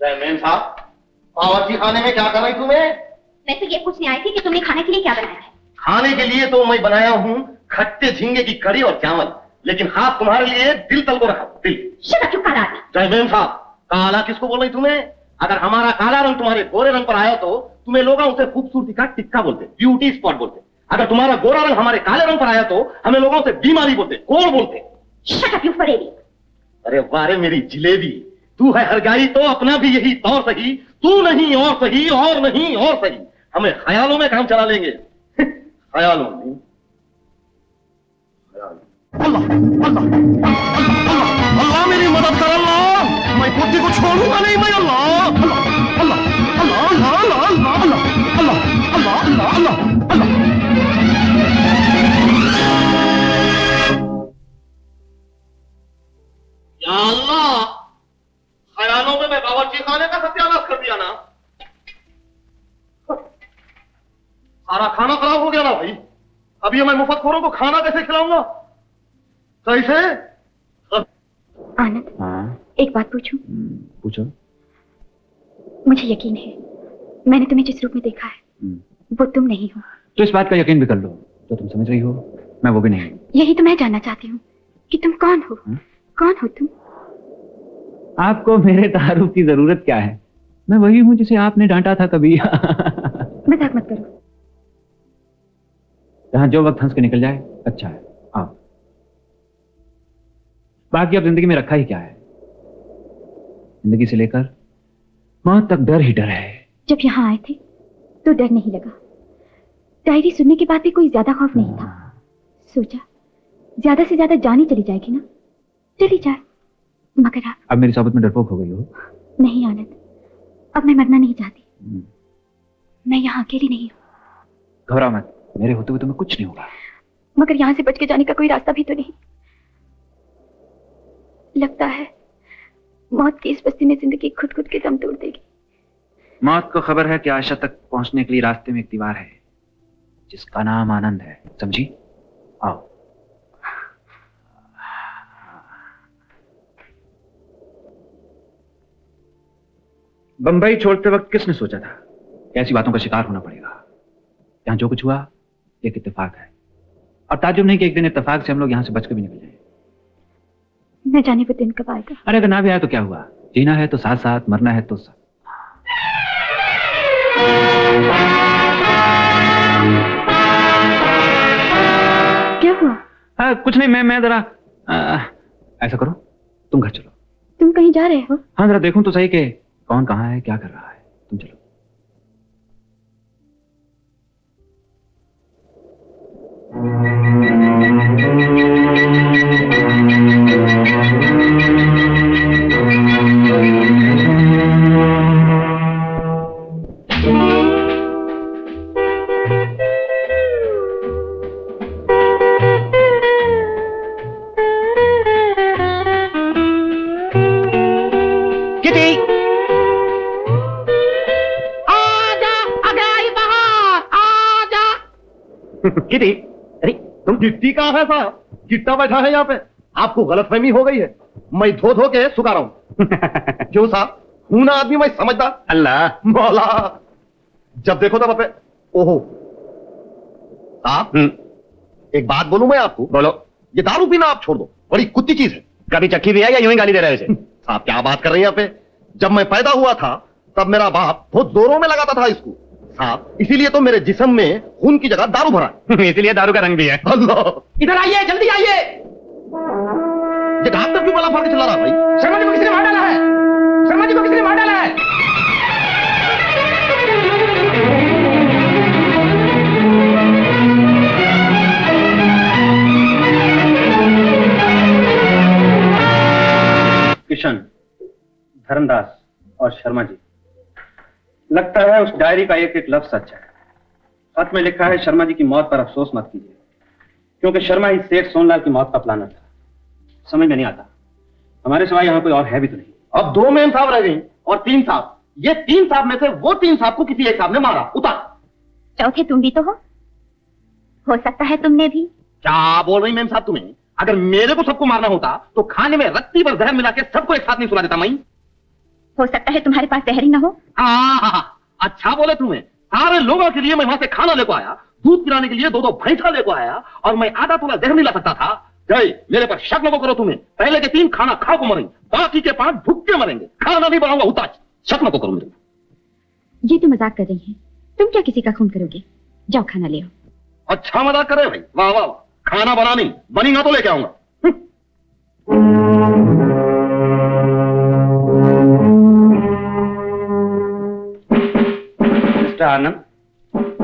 जयमेन साहब, बावर्ची खाने में क्या कर रही तुम्हें? मैं तो ये पूछने आई थी कि तुमने खाने के लिए क्या बनाया है? खाने के लिए तो मैं बनाया हूँ खट्टे झींगे की कड़ी और चावल, लेकिन खास तुम्हारे लिए दिल तल को रखा। दिल। शट अप, काला आदमी। जयमेन साहब, काला किसको बोल रही तुम्हें? अगर हमारा काला रंग तुम्हारे गोरे रंग पर आया तो तुम्हें लोग उसे खूबसूरती का टिक्का बोलते, ब्यूटी स्पॉट बोलते। अगर तुम्हारा गोरा रंग हमारे काले रंग पर आया तो हमें लोगों से बीमारी बोलते, कोड़ बोलते। शट अप, यू फरेबी। अरे वारे मेरी जिलेबी, तू है हरगाई तो अपना भी यही तौर सही। तू नहीं और सही, और नहीं और सही। हमें ख्यालों में काम चला लेंगे। ख्यालों में। अल्लाह अल्लाह अल्लाह अल्लाह मेरी मदद कर अल्लाह। मैं बुद्धि को छोड़ूंगा नहीं मैं। अल्लाह अल्लाह अल्लाह अल्लाह अल्लाह अल्लाह अल्लाह अल्लाह अल्लाह अल्लाह अल्लाह। या अल्लाह, ख्यालों में मैं बावर्ची खाने का सत्यानाश कर दिया ना। सारा खाना खराब हो गया ना भाई। अब ये मैं मुफ्तखोरों को खाना कैसे खिलाऊंगा? कैसे? आनंद, एक बात पूछूं? पूछो। मुझे यकीन है मैंने तुम्हें जिस रूप में देखा है वो तुम नहीं हो। तो इस बात का यकीन भी कर लो, जो तुम समझ रही हो मैं वो भी नहीं हूँ। यही तो मैं जानना चाहती हूँ कि तुम कौन हो। कौन हो तुम? आपको मेरे तारुफ की जरूरत क्या है? मैं वही हूँ जिसे आपने डांटा था कभी। मजाक मत करो। जहां जो वक्त हंस के निकल जाए अच्छा है। आओ, बाकी अब जिंदगी में रखा ही क्या है? जिंदगी से लेकर मौत तक डर ही डर है। जब यहाँ आए थे तो डर नहीं लगा। डायरी सुनने के बाद भी कोई ज्यादा खौफ नहीं था। सोचा ज्यादा से ज्यादा जान ही चली जाएगी ना, चली जाए। मगर आप अब मेरी सोबत में डरपोक हो गई हो। नहीं आनंद, अब मैं मरना नहीं चाहती। मैं यहाँ अकेली नहीं हूँ। घबराओ मत, मेरे होते हुए तुम्हें कुछ नहीं होगा। मगर यहाँ से बच के जाने का कोई रास्ता भी तो नहीं। लगता है मौत की इस बस्ती में जिंदगी खुद खुद के दम तोड़ देगी। मौत को खबर है कि आशा तक पहुंचने के लिए रास्ते में एक दीवार है जिसका नाम आनंद है, समझी? आओ। बंबई छोड़ते वक्त किसने सोचा था कि ऐसी बातों का शिकार होना पड़ेगा? यहाँ जो कुछ हुआ एक इत्तेफाक है, और ताज्जुब नहीं कि एक दिन इत्तेफाक से हम लोग यहाँ से बच के भी निकल जाए। न जाने वो दिन कब आएगा। अरे अगर ना भी आया तो क्या हुआ? जीना है तो साथ साथ, मरना है तो साथ। क्या हुआ? कुछ नहीं, मैं जरा ऐसा करो, तुम घर चलो। तुम कहीं जा रहे हो? हाँ, जरा देखूं तो सही कि कौन कहाँ है, क्या कर रहा है। तुम चलो। किटी, अरे तुम गिट्टी कहाँ है साहब? गिट्टा बैठा है यहाँ पे। आपको गलतफहमी हो गई है। मैं धो धो के सुखा रहा हूँ। क्यों साहब? हूं ना आदमी मैं समझदार। अल्लाह मौला, जब देखो तब पे। ओहो साहब, एक बात बोलूं मैं आपको? बोलो। ये दारू पीना आप छोड़ दो, बड़ी कुत्ती चीज है। कभी चक्की भी है या यूं ही गाली दे रहे हो इसे? साहब क्या बात कर रहे हैं यहाँ पे? जब मैं पैदा हुआ था तब मेरा बाप बहुत जोरों में लगाता था इसको साहब, इसीलिए तो मेरे जिस्म में खून की जगह दारू भरा है। इसीलिए दारू का रंग भी है। अल्लाह, इधर आइए, जल्दी आइए। ये डॉक्टर क्यों वाला फाड़ के चला रहा भाई? शर्मा जी को किसने मार डाला है? शर्मा जी को किसने मार डाला है? किशन, धर्मदास और शर्मा जी, लगता है उस डायरी का एक एक लफ्ज सच है। खत में लिखा है शर्मा जी की मौत पर अफसोस मत कीजिए, क्योंकि शर्मा ही सेठ सोनलाल की मौत का प्लानर था। समझ में नहीं आता, हमारे सिवाय यहाँ कोई और है भी तो नहीं। अब 2 मेम साहब रह गई और 3 साहब। ये 3 साहब में से वो 3 साहब को किसी एक साहब ने मारा। उतार। चौथे तुम भी तो हो सकता है तुमने भी। क्या बोल रही मेम साहब तुम्हें? अगर मेरे को सबको मारना होता तो खाने में रत्ती भर जहर मिला के सबको एक साथ नहीं सुला देता। मैं हो सकता है तुम्हारे पास जहर ही ना हो। हाँ, अच्छा बोले तुम्हें। सारे लोगों के लिए मैं वहां से खाना लेकर आया, दूध पिलाने के लिए 2-2 भैंसा लेकर आया, और मैं आधा तोला जहर नहीं ला सकता था। गए, मेरे पर शक न करो तुम्हें। पहले के 3 खाना खा को मरेंगे, बाकी के 5 भूखे मरेंगे। खाना नहीं बनाऊंगा उतार। शक न करो मेरे। ये तो मजाक कर रही है। तुम क्या किसी का खून करोगे? जाओ खाना ले आओ। अच्छा मजाक करे भाई, वाह वाह। खाना बना नहीं, बनेगा तो लेके आऊंगा। मिस्टर आनंद,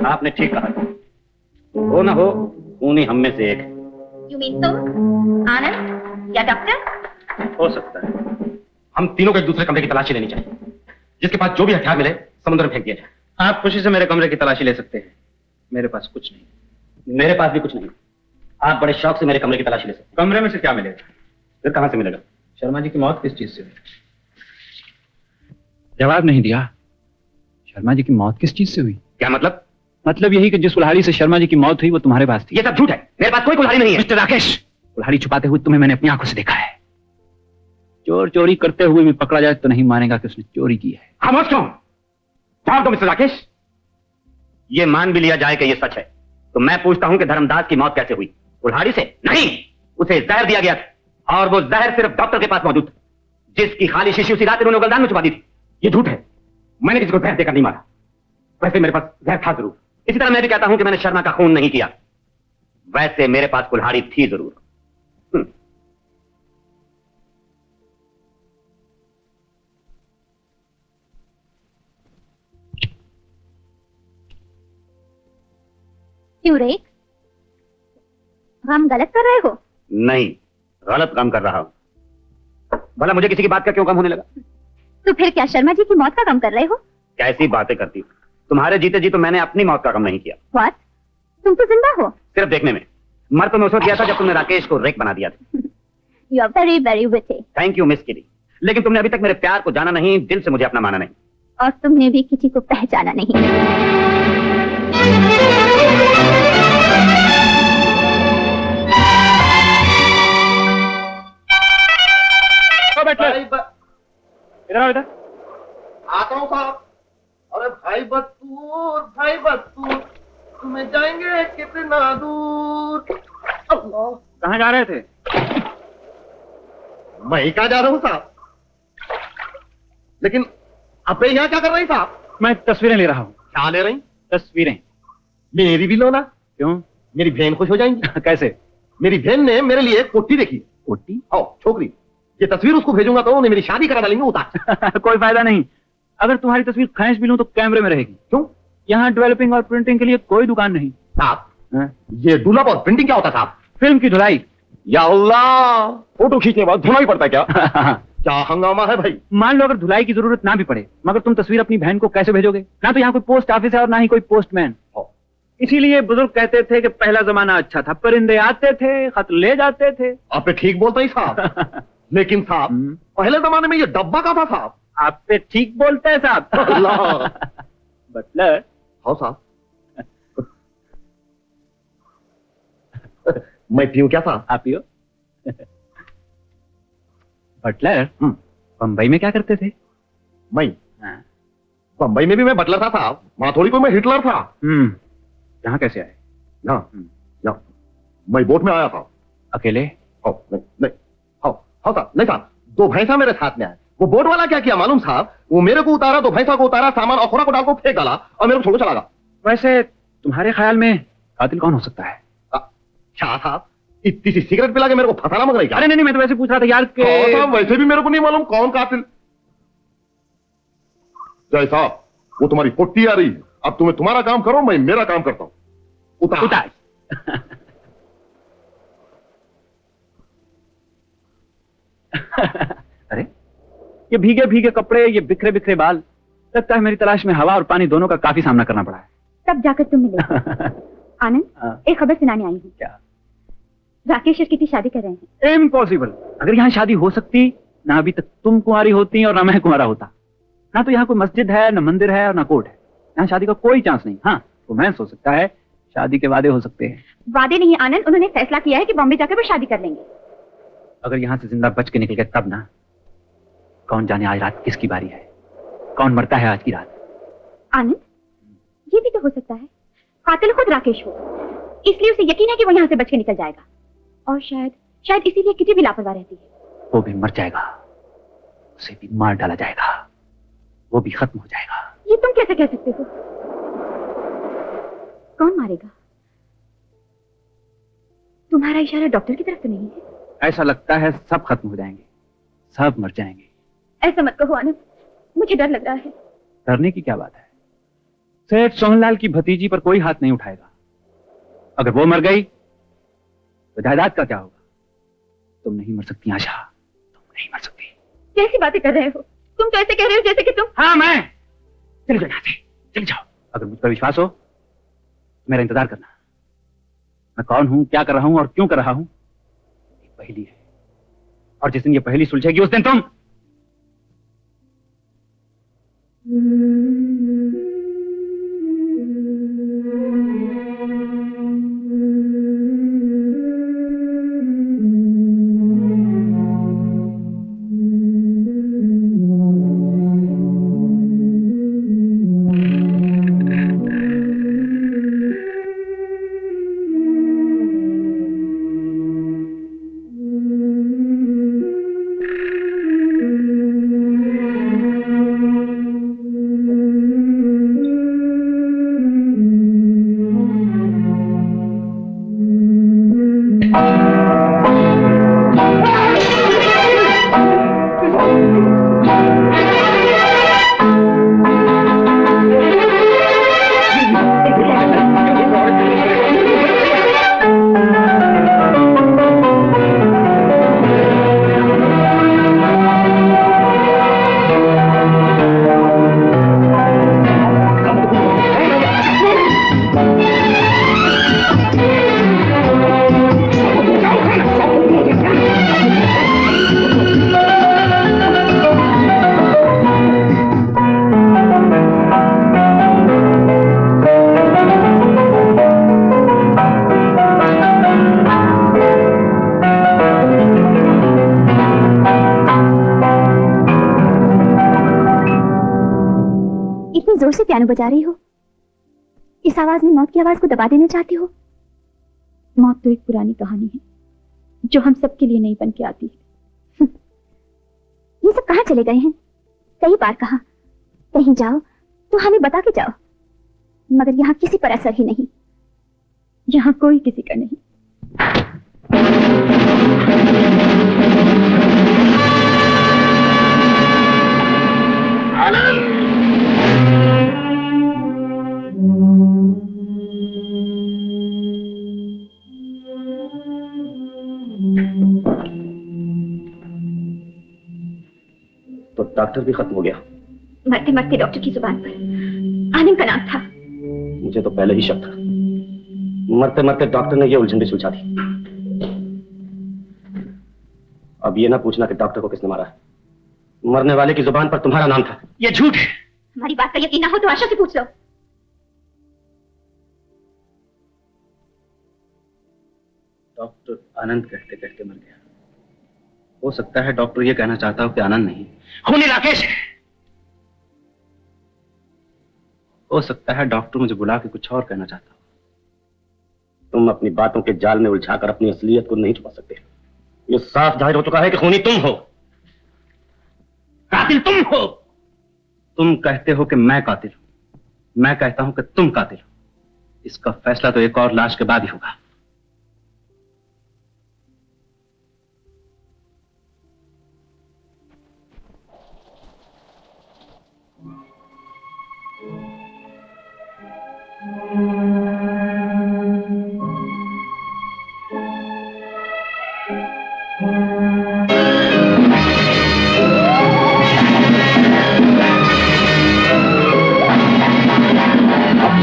आपने ठीक कहा, हो ना हो खूनी हम में से एक है। You mean तुम, आनंद या डॉक्टर? हो सकता है। हम तीनों को एक दूसरे कमरे की तलाशी लेनी चाहिए। जिसके पास जो भी हथियार मिले समुद्र में फेंक दिया जाए। आप खुशी से मेरे कमरे की तलाशी ले सकते हैं, मेरे पास कुछ नहीं। मेरे पास भी कुछ नहीं। आप बड़े शौक से मेरे कमरे की तलाशी ले सकते। कमरे में से क्या मिलेगा? फिर कहां से मिलेगा? शर्मा जी की मौत किस चीज से हुई? जवाब नहीं दिया। शर्मा जी की मौत किस चीज से हुई? क्या मतलब? मतलब यही कि जिस कुल्हाड़ी से शर्मा जी की मौत हुई वो तुम्हारे पास थी। ये सब झूठ है, मेरे पास कोई कुल्हाड़ी नहीं है। मिस्टर राकेश, कुल्हाड़ी छुपाते हुए तुम्हें मैंने अपनी आंखों से देखा है। चोर चोरी करते हुए भी पकड़ा जाए तो नहीं मानेगा कि उसने चोरी की है। खामोश क्यों? जवाब दो मिस्टर राकेश। ये मान भी लिया जाए कि ये सच है तो मैं पूछता हूं कि धर्मदास की मौत कैसे हुई? कुल्हाड़ी से? नहीं, उसे जहर दिया गया था, और वो जहर सिर्फ डॉक्टर के पास मौजूद था, जिसकी खाली शीशी उसी रात इन्होंने गलदान में छुपा दी थी। ये झूठ है, मैंने किसी को जहर देकर नहीं मारा। वैसे मेरे पास जहर था जरूर। इसी तरह मैं भी कहता हूं कि मैंने शर्मा का खून नहीं किया। वैसे मेरे पास कुल्हाड़ी थी जरूर। क्यों रे? हम गलत कर रहे हो? नहीं, गलत काम कर रहा हूं। भला मुझे किसी की बात का क्यों कम होने लगा? तो फिर क्या शर्मा जी की मौत का गम कर रहे हो? कैसी बातें करती हो? तुम्हारे जीते जी तो मैंने अपनी मौत का गम नहीं किया। What? तुम तो जिंदा हो। सिर्फ देखने में। मर तो मैं उस वक्त गया था जब तुमने राकेश को रेक बना दिया था। You are very very witty. Thank you miss किरी, लेकिन तुमने अभी तक मेरे प्यार को जाना नहीं, दिल से मुझे अपना माना नहीं। और तुमने भी किसी को पहचाना नहीं। इधर आओ, इधर आता हूँ साहब। अरे भाई बत्तूर, तुम्हें जाएंगे कितना दूर? अल्लाह, कहाँ जा रहे थे? मैं कहाँ जा रहा हूँ साहब? लेकिन अब यहाँ क्या कर रही साहब? मैं तस्वीरें ले रहा हूँ। क्या ले रही? तस्वीरें। मेरी भी लो ना। क्यों? मेरी बहन खुश हो जाएंगी। कैसे? मेरी बहन ने मेरे लिए कोठी देखी। कोठी? आओ छोकरी, ये तस्वीर उसको भेजूंगा तो उन्हें मेरी शादी करा डालेंगे। उतार। कोई फायदा नहीं। अगर तुम्हारी तस्वीर खींच भी लूं तो कैमरे में रहेगी। क्यों? यहाँ डेवलपिंग और प्रिंटिंग के लिए कोई दुकान नहीं। साहब, ये डुलप और प्रिंटिंग क्या होता है साहब? फिल्म की धुलाई। या अल्लाह, फोटो खींचने के बाद धुलना ही पड़ता है क्या? क्या हंगामा है भाई। मान लो अगर धुलाई की जरूरत ना भी पड़े, मगर तुम तस्वीर अपनी बहन को कैसे भेजोगे? ना तो यहाँ कोई पोस्ट ऑफिस है और ना ही कोई पोस्टमैन। इसीलिए बुजुर्ग कहते थे कि पहला जमाना अच्छा था, परिंदे आते थे, खत ले जाते थे। आप पे ठीक बोलता ही साहब। लेकिन साहब, पहले जमाने में ये डब्बा का था साहब। आप पे ठीक बोलते हैं साहब। बटलर। हाँ साहब। मैं पीऊं क्या साहब? आप पियो। बटलर, बंबई में क्या करते थे? मैं बंबई में भी मैं बटलर था साहब। वहां थोड़ी कोई मैं हिटलर था। यहाँ कैसे आए? यहाँ मैं बोट में आया था। अकेले? नहीं साहब, नहीं साहब, 2 भैंसा मेरे साथ में आए। वो बोट वाला क्या किया मालूम साहब? वो मेरे को उतारा तो भैंसा को उतारा, सामान और खुरा को डाल को फेंक डाला और मेरे को छोड़ चला गया। वैसे तुम्हारे ख्याल में कातिल कौन हो सकता है? क्या साहब, इतनी सी सिगरेट पिला के मेरे को फंसाना मग रही क्या? अरे नहीं, मैं तो वैसे पूछ रहा था यार कि साहब वैसे भी मेरे को नहीं मालूम कौन कातिल। जय साहब, वो तुम्हारी पोट्टी आ रही है, अब तुम्हें तुम्हारा काम करो, मैं मेरा काम करता हूं। उतार। अरे ये भीगे भीगे कपड़े, ये बिखरे बिखरे बाल, लगता है मेरी तलाश में हवा और पानी दोनों का काफी सामना करना पड़ा है। तब जाकर तुम मिले। आनंद, एक खबर सुनाने आई हूँ। क्या? राकेश और किटी शादी कर रहे हैं। इम्पॉसिबल। अगर यहाँ शादी हो सकती, ना अभी तक तुम कुंवारी होती और ना मैं कुंवारा होता। ना तो यहाँ कोई मस्जिद है, ना मंदिर है और ना कोर्ट है। यहाँ शादी का कोई चांस नहीं। हाँ, रोमांस हो सकता है, शादी के वादे हो सकते हैं। वादे नहीं आनंद, उन्होंने फैसला किया है कि बॉम्बे जाकर वो शादी कर लेंगे। अगर यहाँ से जिंदा बच के निकल गए तब ना। कौन जाने आज रात किसकी बारी है, कौन मरता है आज की रात। आनंद, ये भी तो हो सकता है कातिल खुद राकेश हो, इसलिए उसे यकीन है कि वो यहाँ से बच के निकल जाएगा। और शायद इसीलिए किटी भी लापरवाह रहती है। वो भी मर जाएगा, उसे भी मार डाला जाएगा, वो भी खत्म हो जाएगा। ये तुम कैसे कह सकते हो? कौन मारेगा? तुम्हारा इशारा डॉक्टर की तरफ तो नहीं है? ऐसा लगता है सब खत्म हो जाएंगे, सब मर जाएंगे। ऐसा मत कहो आनंद, मुझे डर लग रहा है। डरने की क्या बात है? सेठ सोहनलाल की भतीजी पर कोई हाथ नहीं उठाएगा। अगर वो मर गई तो जायदाद का क्या होगा? तुम नहीं मर सकती आशा, तुम नहीं मर सकती। कैसी बातें कर रहे हो? तुम तो ऐसे कह रहे हो जैसे कि तुम। हाँ, मैं। चले जाओ यहाँ से, चले जाओ। अगर मुझ पर विश्वास हो तो मेरा इंतजार करना। मैं कौन हूं, क्या कर रहा हूं और क्यों कर रहा हूं, एक पहेली है। और जिस दिन ये पहेली सुलझेगी उस दिन तुम। जोर से पियानो बजा रही हो, इस आवाज में मौत की आवाज को दबा देना चाहती हो? मौत तो एक पुरानी कहानी है जो हम सबके लिए नहीं बन के आती है। ये सब कहाँ चले गए हैं? कई बार कहा कहीं जाओ तो हमें बता के जाओ, मगर यहाँ किसी पर असर ही नहीं। यहाँ कोई किसी का नहीं। तो डॉक्टर भी खत्म हो गया? मरते मरते डॉक्टर की जुबान पर आनंद का नाम था। मुझे तो पहले ही शक था। मरते मरते डॉक्टर ने ये उलझन भी सुलझा दी। अब ये ना पूछना कि डॉक्टर को किसने मारा है। मरने वाले की जुबान पर तुम्हारा नाम था। ये झूठ है। हमारी बात का यकीन ना हो तो आशा से पूछ लो। डॉक्टर आनंद कहते कहते मर गया। हो सकता है डॉक्टर ये कहना चाहता हो कि आनंद नहीं, खूनी राकेश है। हो सकता है डॉक्टर मुझे बुला के कुछ और कहना चाहता हो। तुम अपनी बातों के जाल में उलझाकर अपनी असलियत को नहीं छुपा सकते। ये साफ जाहिर हो चुका है कि खूनी तुम हो। कातिल तुम हो। तुम कहते हो कि मैं कातिल हूं, मैं कहता हूं कि तुम कातिल हो। इसका फैसला तो एक और लाश के बाद ही होगा।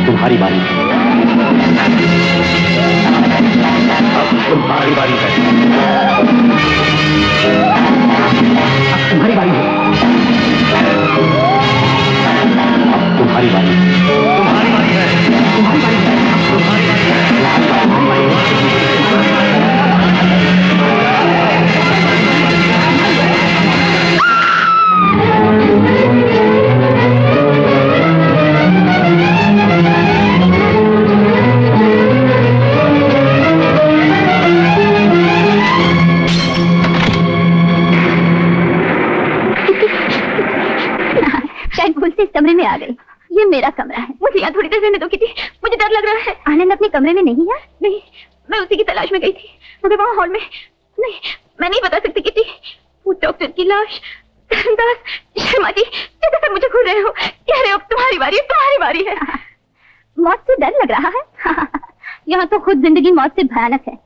तुम्हारी बारी है। अब तुम्हारी बारी है। अब तुम्हारी बारी है। अब तुम्हारी बारी है। तुम्हारी बारी है। तुम्हारी बारी है। तुम्हारी बारी है। तुम्हारी बारी इस कमरे में आ गई। ये मेरा कमरा है, मुझे यहाँ थोड़ी देर रहने दो किटी, मुझे डर लग रहा है। आनंद अपने कमरे में नहीं है? नहीं, मैं उसी की तलाश में गई थी, मगर वहाँ हॉल में नहीं। मैं नहीं बता सकती किटी। वो डॉक्टर की लाश। दास, शर्मा जी, जैसे मुझे घूर रहे हो, कह रहे हो तुम्हारी बारी है, तुम्हारी बारी है। मौत से डर लग रहा है? यहाँ तो खुद जिंदगी मौत से भयानक है।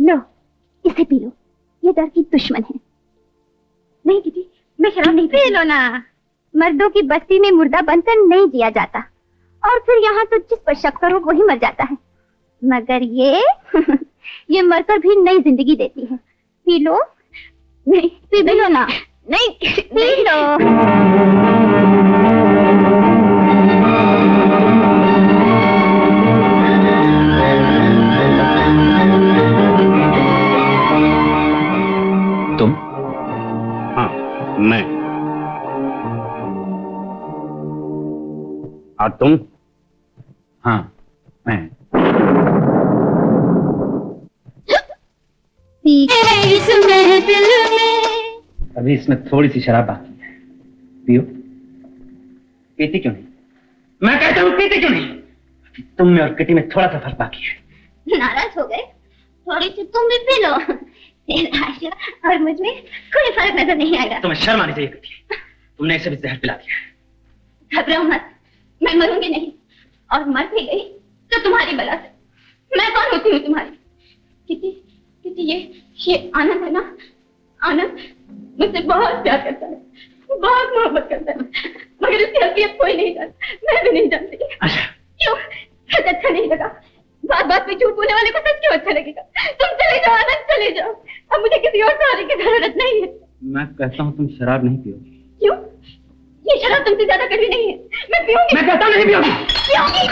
लो, इसे पी लो, ये डर की दुश्मन है। नहीं किटी, मैं शराब नहीं पी लो ना। मर्दों की बस्ती में मुर्दा बनकर नहीं जिया जाता, और फिर यहाँ तो जिस पर शक करो वही मर जाता है, मगर ये मरकर भी नई जिंदगी देती है। P low. नहीं, पी लो ना। नहीं, पी लो। तुम? हाँ, मैं। और तुम? हाँ, मैं। अभी इसमें थोड़ी सी शराब बाकी है, पियो। पीती क्यों नहीं? मैं कहता हूँ पीती क्यों नहीं? तुम में और किटी में थोड़ा सा फर्क बाकी है। नाराज हो गए? थोड़ी सी तुम भी पी लो, और मुझ में कोई फर्क नजर नहीं आएगा। तुम्हें शर्म आनी चाहिए किटी, तुमने इसे भी जहर पिला दिया। घबराओ मत, मैं मरूंगी नहीं, और मर भी गई तो तुम्हारी बला से। मैं कौन होती हूँ तुम्हारी? किटी, किटी, ये आनंद है ना? आनंद मुझसे बहुत प्यार करता है, बहुत मोहब्बत करता है, मगर इसकी असलियत कोई नहीं जानता, मैं भी नहीं जानती। क्यों? सच अच्छा नहीं लगा? बात बात में झूठ बोलने वाले को सच क्यों अच्छा लगेगा? तुम चले जाओ आनंद, चले जाओ। अब मुझे किसी और सहारे की जरूरत नहीं है। मैं कहता हूँ तुम शराब नहीं पियोगी। क्यों? ये शराब तुमसे ज्यादा कड़वी नहीं है। मैं पीऊंगी। मैं कहता नहीं पियोगी। पीऊंगी।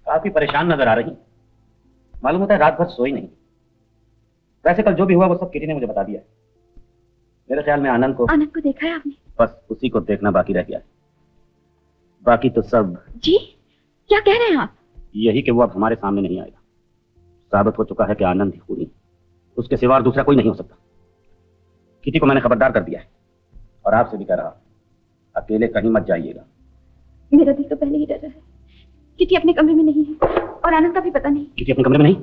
काफी परेशान नजर आ रही। मालूम होता है रात भर सोई नहीं। वैसे कल जो भी हुआ वो सब किटी ने मुझे बता दिया है। मेरे ख्याल में आनंद को देखा है आपने? बस उसी को देखना बाकी रह गया है। बाकी तो सब। जी, क्या कह रहे हैं आप? यही कि वो अब हमारे सामने नहीं आएगा। साबित हो चुका है कि आनंद ही खूनी, उसके सिवा दूसरा कोई नहीं हो सकता। किटी को मैंने खबरदार कर दिया है और आपसे भी कह रहा, अकेले कहीं मत जाइएगा। मेरा दिल तो पहले ही डर रहा है। किटी अपने कमरे में नहीं है और आनंद का भी पता नहीं। किटी अपने कमरे में नहीं?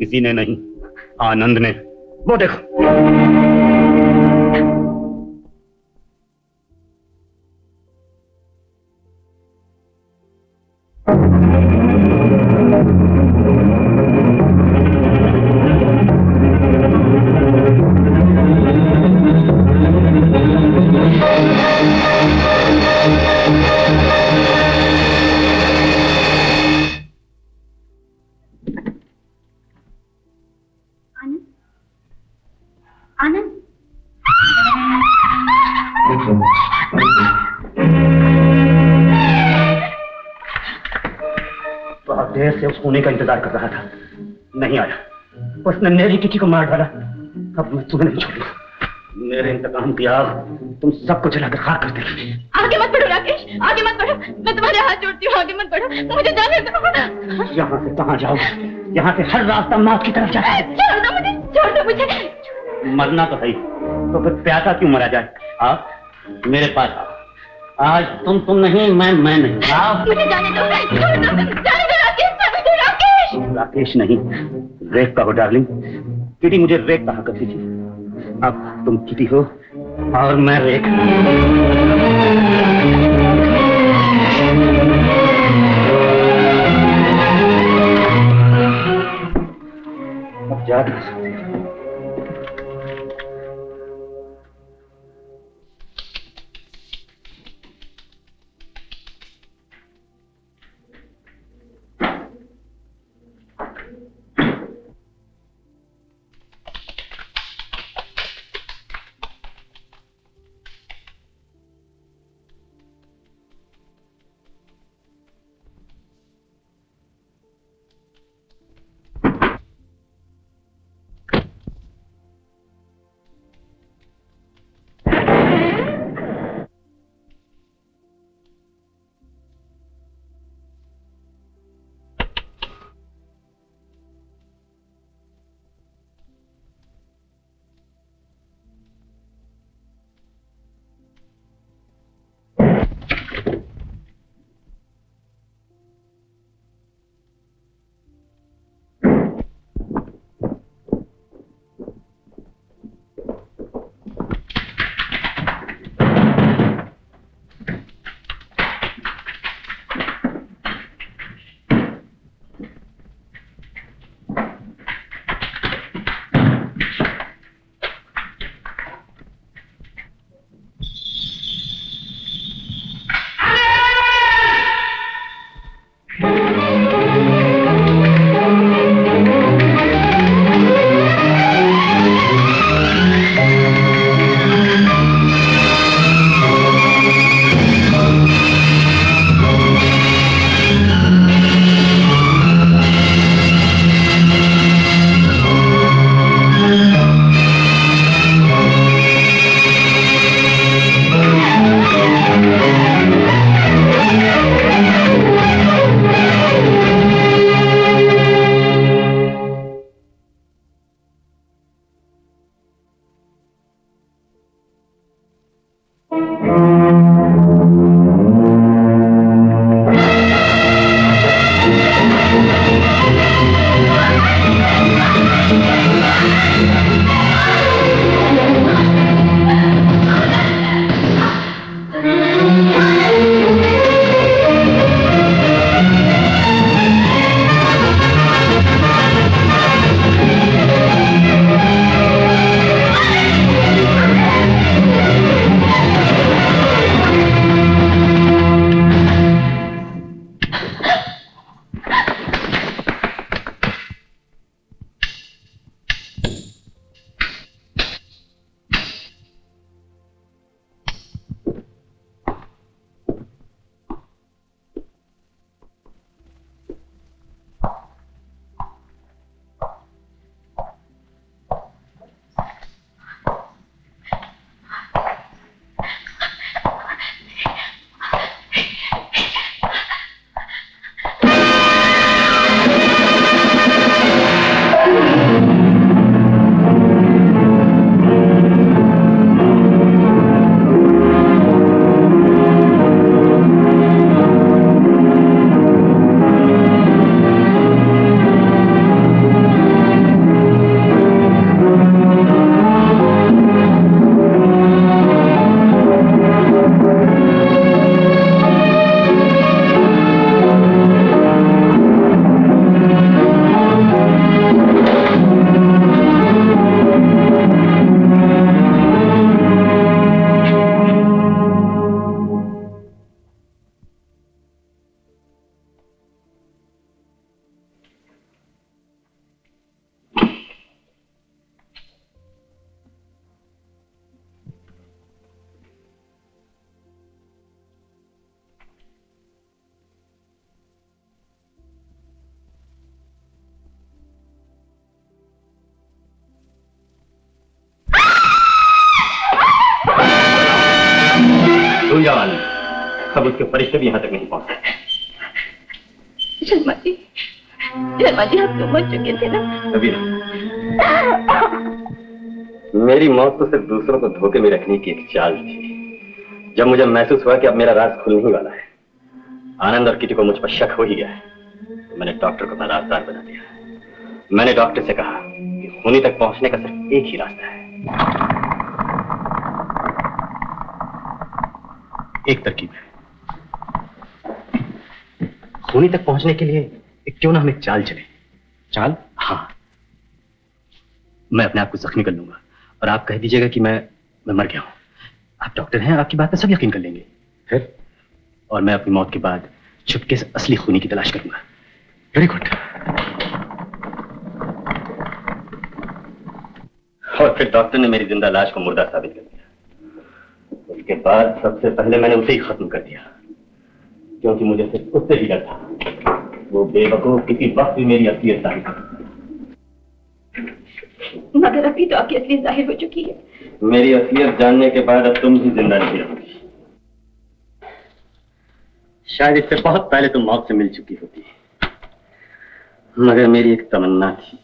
किसी ने नहीं, आनंद ने। वो देखो। बहुत देर से उस कोने का इंतजार कर रहा था, नहीं आया। उसने मेरी किटी को मार डाला। अब मैं तुम्हें नहीं छोड़ूंगा। मेरे इंतकाम की आग तुम सबको जलाकर खाक कर देगी। आगे मत बढ़ो राकेश, आगे मत बढ़ो। मैं तुम्हारे हाथ जोड़ती हूँ, आगे मत बढ़ो। मुझे जाने दो। यहाँ से कहाँ जाओ? यहाँ से हर रास्ता मौत की तरफ जाता है। छोड़ दो मुझे, छोड़ दो मुझे। मरना तो है, तो फिर प्यासा क्यों मरा जाए? आप मेरे पास आओ। आज तुम नहीं, मैं नहीं। आओ। मुझे जाने दो, छोड़ दो, जाने दो राकेश, जाने दो राकेश। राकेश नहीं, रेख कहो डार्लिंग। किटी मुझे रेख कहा करती थी। अब तुम किटी हो और मैं रेख। अब जा नहीं सकते। भूल जाओ आनंद, अब उसके फरिश्ते भी यहाँ तक नहीं पहुँच सकते। शर्मा जी आप तो मर चुके थे ना। अभी मेरी मौत तो सिर्फ दूसरों को धोखे में रखने की एक चाल थी। जब मुझे महसूस हुआ कि अब मेरा राज खुलने ही वाला है, आनंद और किटी को मुझ पर शक हो ही गया है, तो मैंने डॉक्टर को अपना राजदार बना दिया। मैंने डॉक्टर से कहा कि खूनी तक पहुंचने का सिर्फ एक ही रास्ता है, एक तरकीब है। खूनी तक पहुंचने के लिए क्यों ना हम एक चाल चले। चाल? हाँ, मैं अपने आप को जख्मी कर लूंगा और आप कह दीजिएगा कि मैं मर गया हूं। आप डॉक्टर हैं, आपकी बात पर सब यकीन कर लेंगे। फिर? और मैं अपनी मौत के बाद चुपके से असली खूनी की तलाश करूंगा। Very good. और फिर डॉक्टर ने मेरी जिंदा लाश को मुर्दा साबित कर दिया। उसके बाद सबसे पहले मैंने उसे ही खत्म कर दिया, क्योंकि मुझे सिर्फ उससे ही डर था। वो बेवकूफ किसी वक्त भी मेरी असलियत जाहिर कर। मगर अभी तो आपकी असलियत जाहिर हो चुकी है। मेरी असलियत जानने के बाद अब तुम भी जिंदा नहीं रहोगी। शायद इससे बहुत पहले तुम मौत से मिल चुकी होती, मगर मेरी एक तमन्ना थी।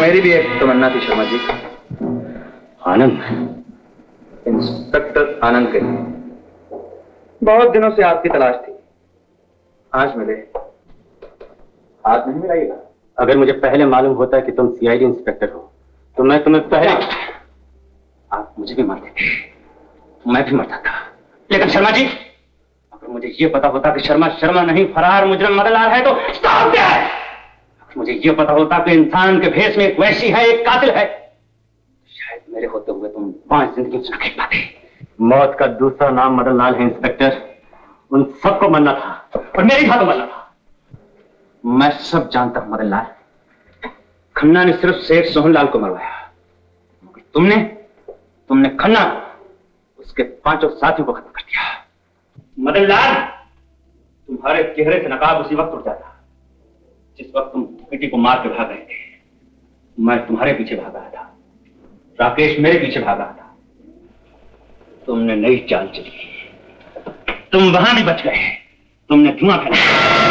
मेरी भी एक तमन्ना थी शर्मा जी। आनंद, इंस्पेक्टर आनंद के लिए बहुत दिनों से आपकी तलाश थी, आज मिले। हाथ नहीं मिलाइएगा। अगर मुझे पहले मालूम होता कि तुम सीआईडी इंस्पेक्टर हो तो मैं तुम्हें पहले। आप मुझे भी मार देते, मैं भी मरता था। लेकिन शर्मा जी, अगर मुझे ये पता होता कि शर्मा नहीं फरार मुजरिम मदनलाल है तो साफ क्या है। अगर मुझे ये पता होता कि इंसान के भेष में एक वैसी है, एक कातिल है, शायद मेरे होते हुए तुम 5 जिंदगी न खेल पाते। मौत का दूसरा नाम मदनलाल है इंस्पेक्टर। उन सबको मरना था और मेरी हाथों मरना था। मैं सब जानता हूं मदनलाल। खन्ना ने सिर्फ शेख सोहनलाल को मरवाया, तुमने खन्ना उसके 5 साथियों को खत्म कर दिया। मदनलाल, तुम्हारे चेहरे से नकाब उसी वक्त उठ जाता जिस वक्त तुम किटी को मार के भाग रहे थे। मैं तुम्हारे पीछे भाग रहा था, राकेश मेरे पीछे भाग रहा था। तुमने नई चाल चली, तुम वहां भी बच गए, तुमने धुआं फैलाया।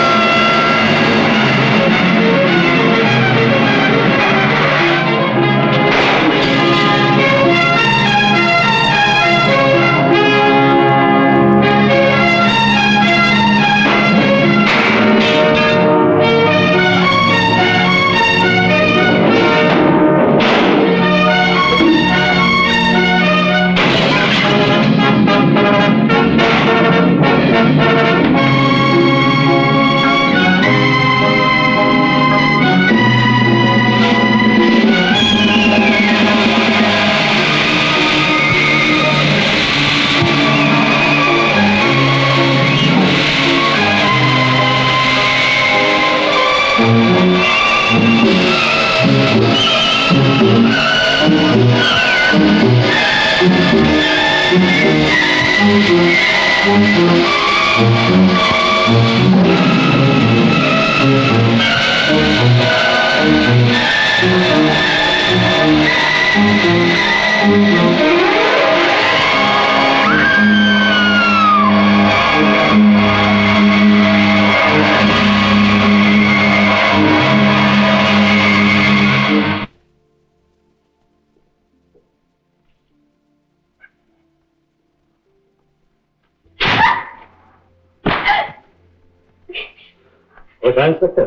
इंस्पेक्टर,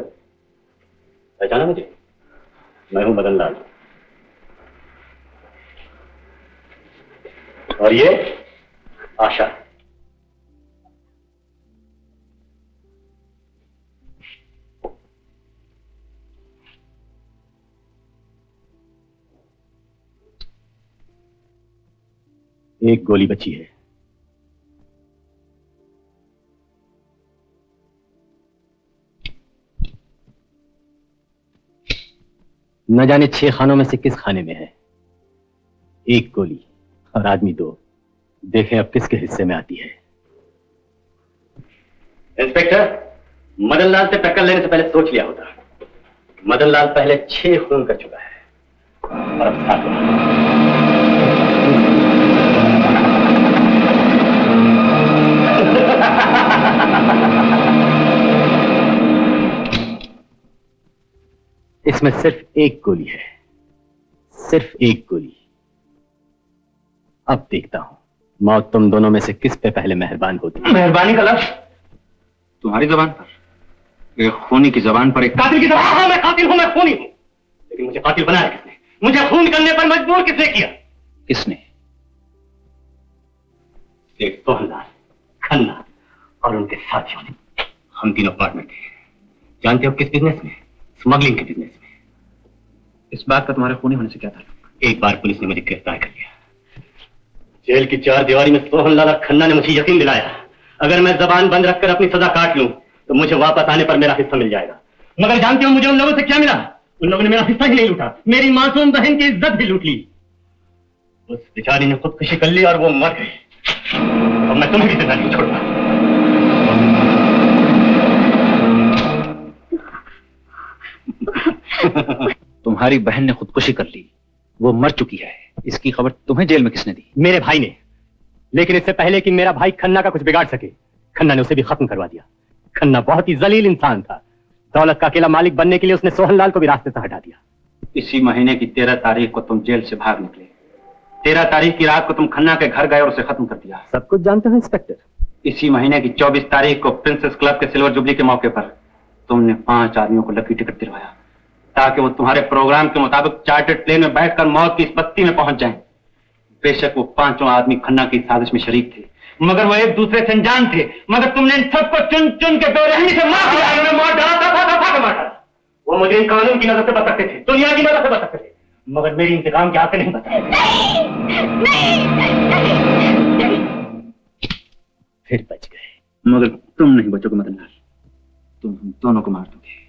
पहचाना मुझे? मैं हूं मदनलाल। और ये आशा। एक गोली बची है। न जाने 6 खानों में से किस खाने में है। एक गोली और आदमी 2। देखें अब किसके हिस्से में आती है। इंस्पेक्टर, मदनलाल से टक्कर लेने से पहले सोच लिया होता। मदनलाल पहले 6 खून कर चुका है और अब 7। इसमें सिर्फ एक गोली है, सिर्फ एक गोली। अब देखता हूं मौत तुम दोनों में से किस पे पहले मेहरबान होती है। मेहरबानी का लफ्ज तुम्हारी जबान पर, एक खूनी की जबान पर एक कातिल की जबान। हाँ, मैं कातिल हूं, मैं खूनी हूं, लेकिन मुझे कातिल बनाया किसने? मुझे खून करने पर मजबूर किसने किया? किसने? एक सोहनलाल, खन्ना और उनके साथियों ने। हम तीनों पार्टनर थे। जानते हो किस बिजनेस में? स्मगलिंग के बिजनेस में। इस बात का तुम्हारे खूनी होने से क्या ताल्लुक? एक बार पुलिस ने मुझे गिरफ्तार कर लिया। जेल की चार दीवारी में सोहनलाल खन्ना ने मुझे यकीन दिलाया, अगर मैं जबान बंद रखकर अपनी सजा काट लूं तो मुझे वापस आने पर मेरा हिस्सा मिल जाएगा। मगर जानते हो मुझे उन लोगों से क्या मिला? उन लोगों ने मेरा हिस्सा ही नहीं लूटा, मेरी मासूम बहन की इज्जत भी लूट ली। उस बेचारी ने खुदकुशी कर ली और वो मर गई। अब मैं तुम्हें भी जिंदा नहीं छोड़ूंगा। तुम्हारी बहन ने खुदकुशी कर ली, वो मर चुकी है, इसकी खबर तुम्हें जेल में किसने दी? मेरे भाई ने, लेकिन इससे पहले कि मेरा भाई खन्ना का कुछ बिगाड़ सके, खन्ना ने उसे भी खत्म करवा दिया। खन्ना बहुत ही जलील इंसान था। दौलत का अकेला मालिक बनने के लिए उसने सोहनलाल को भी रास्ते से हटा दिया। इसी महीने की 13 तारीख को तुम जेल से भाग निकले। 13 तारीख की रात को तुम खन्ना के घर गए और उसे खत्म कर दिया। सब कुछ जानते हो इंस्पेक्टर। इसी महीने की 24 तारीख को प्रिंसेस क्लब के सिल्वर जुबली के मौके पर तुमने 5 आदमियों को लकी टिकट दिलवाया ताकि वो तुम्हारे प्रोग्राम के मुताबिक चार्टर्ड प्लेन में बैठकर मौत की इस बस्ती में पहुंच जाएं। बेशक वो 5 आदमी खन्ना की साजिश में शरीक थे, मगर वो एक दूसरे से अनजान थे। मगर तुमने इन सबको चुन चुन के बेरहमी से मार दिया। उन्होंने मार डाला, दफा के मार डाला। वो मुझे कानून की नजर से बच सकते थे, दुनिया की नजर से बच सकते थे, मगर मेरी इंतकाम की आंखें नहीं बच सकती। फिर बच गए। मगर तुम नहीं बचोगे मदनलाल, तुम हम दोनों को मार दोगे।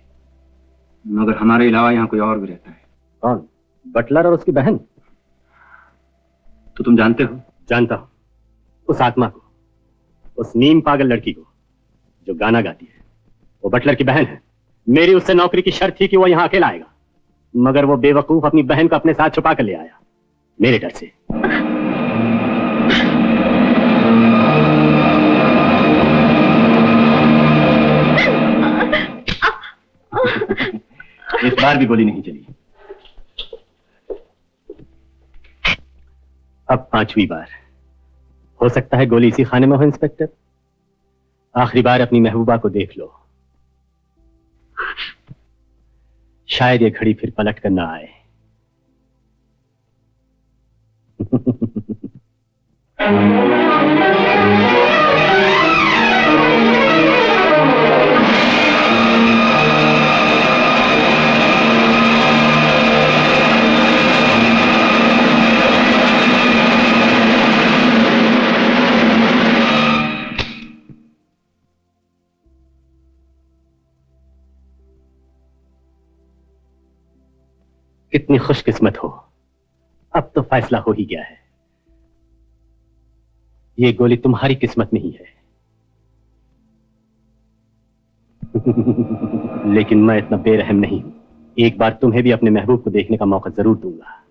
मगर हमारे अलावा यहाँ कोई और भी रहता है। कौन? बटलर और उसकी बहन। तो तुम जानते हो? जानता हूं, उस आत्मा को, उस नीम पागल लड़की को जो गाना गाती है। वो बटलर की बहन है। मेरी उससे नौकरी की शर्त थी कि वो यहां अकेला आएगा, मगर वो बेवकूफ अपनी बहन को अपने साथ छुपा कर ले आया, मेरे डर से। इस बार भी गोली नहीं चली। अब 5वीं बार। हो सकता है गोली इसी खाने में हो इंस्पेक्टर। आखिरी बार अपनी महबूबा को देख लो, शायद ये घड़ी फिर पलट कर ना आए। कितनी खुशकिस्मत हो, अब तो फैसला हो ही गया है। ये गोली तुम्हारी किस्मत नहीं है। लेकिन मैं इतना बेरहम नहीं हूं। एक बार तुम्हें भी अपने महबूब को देखने का मौका जरूर दूंगा।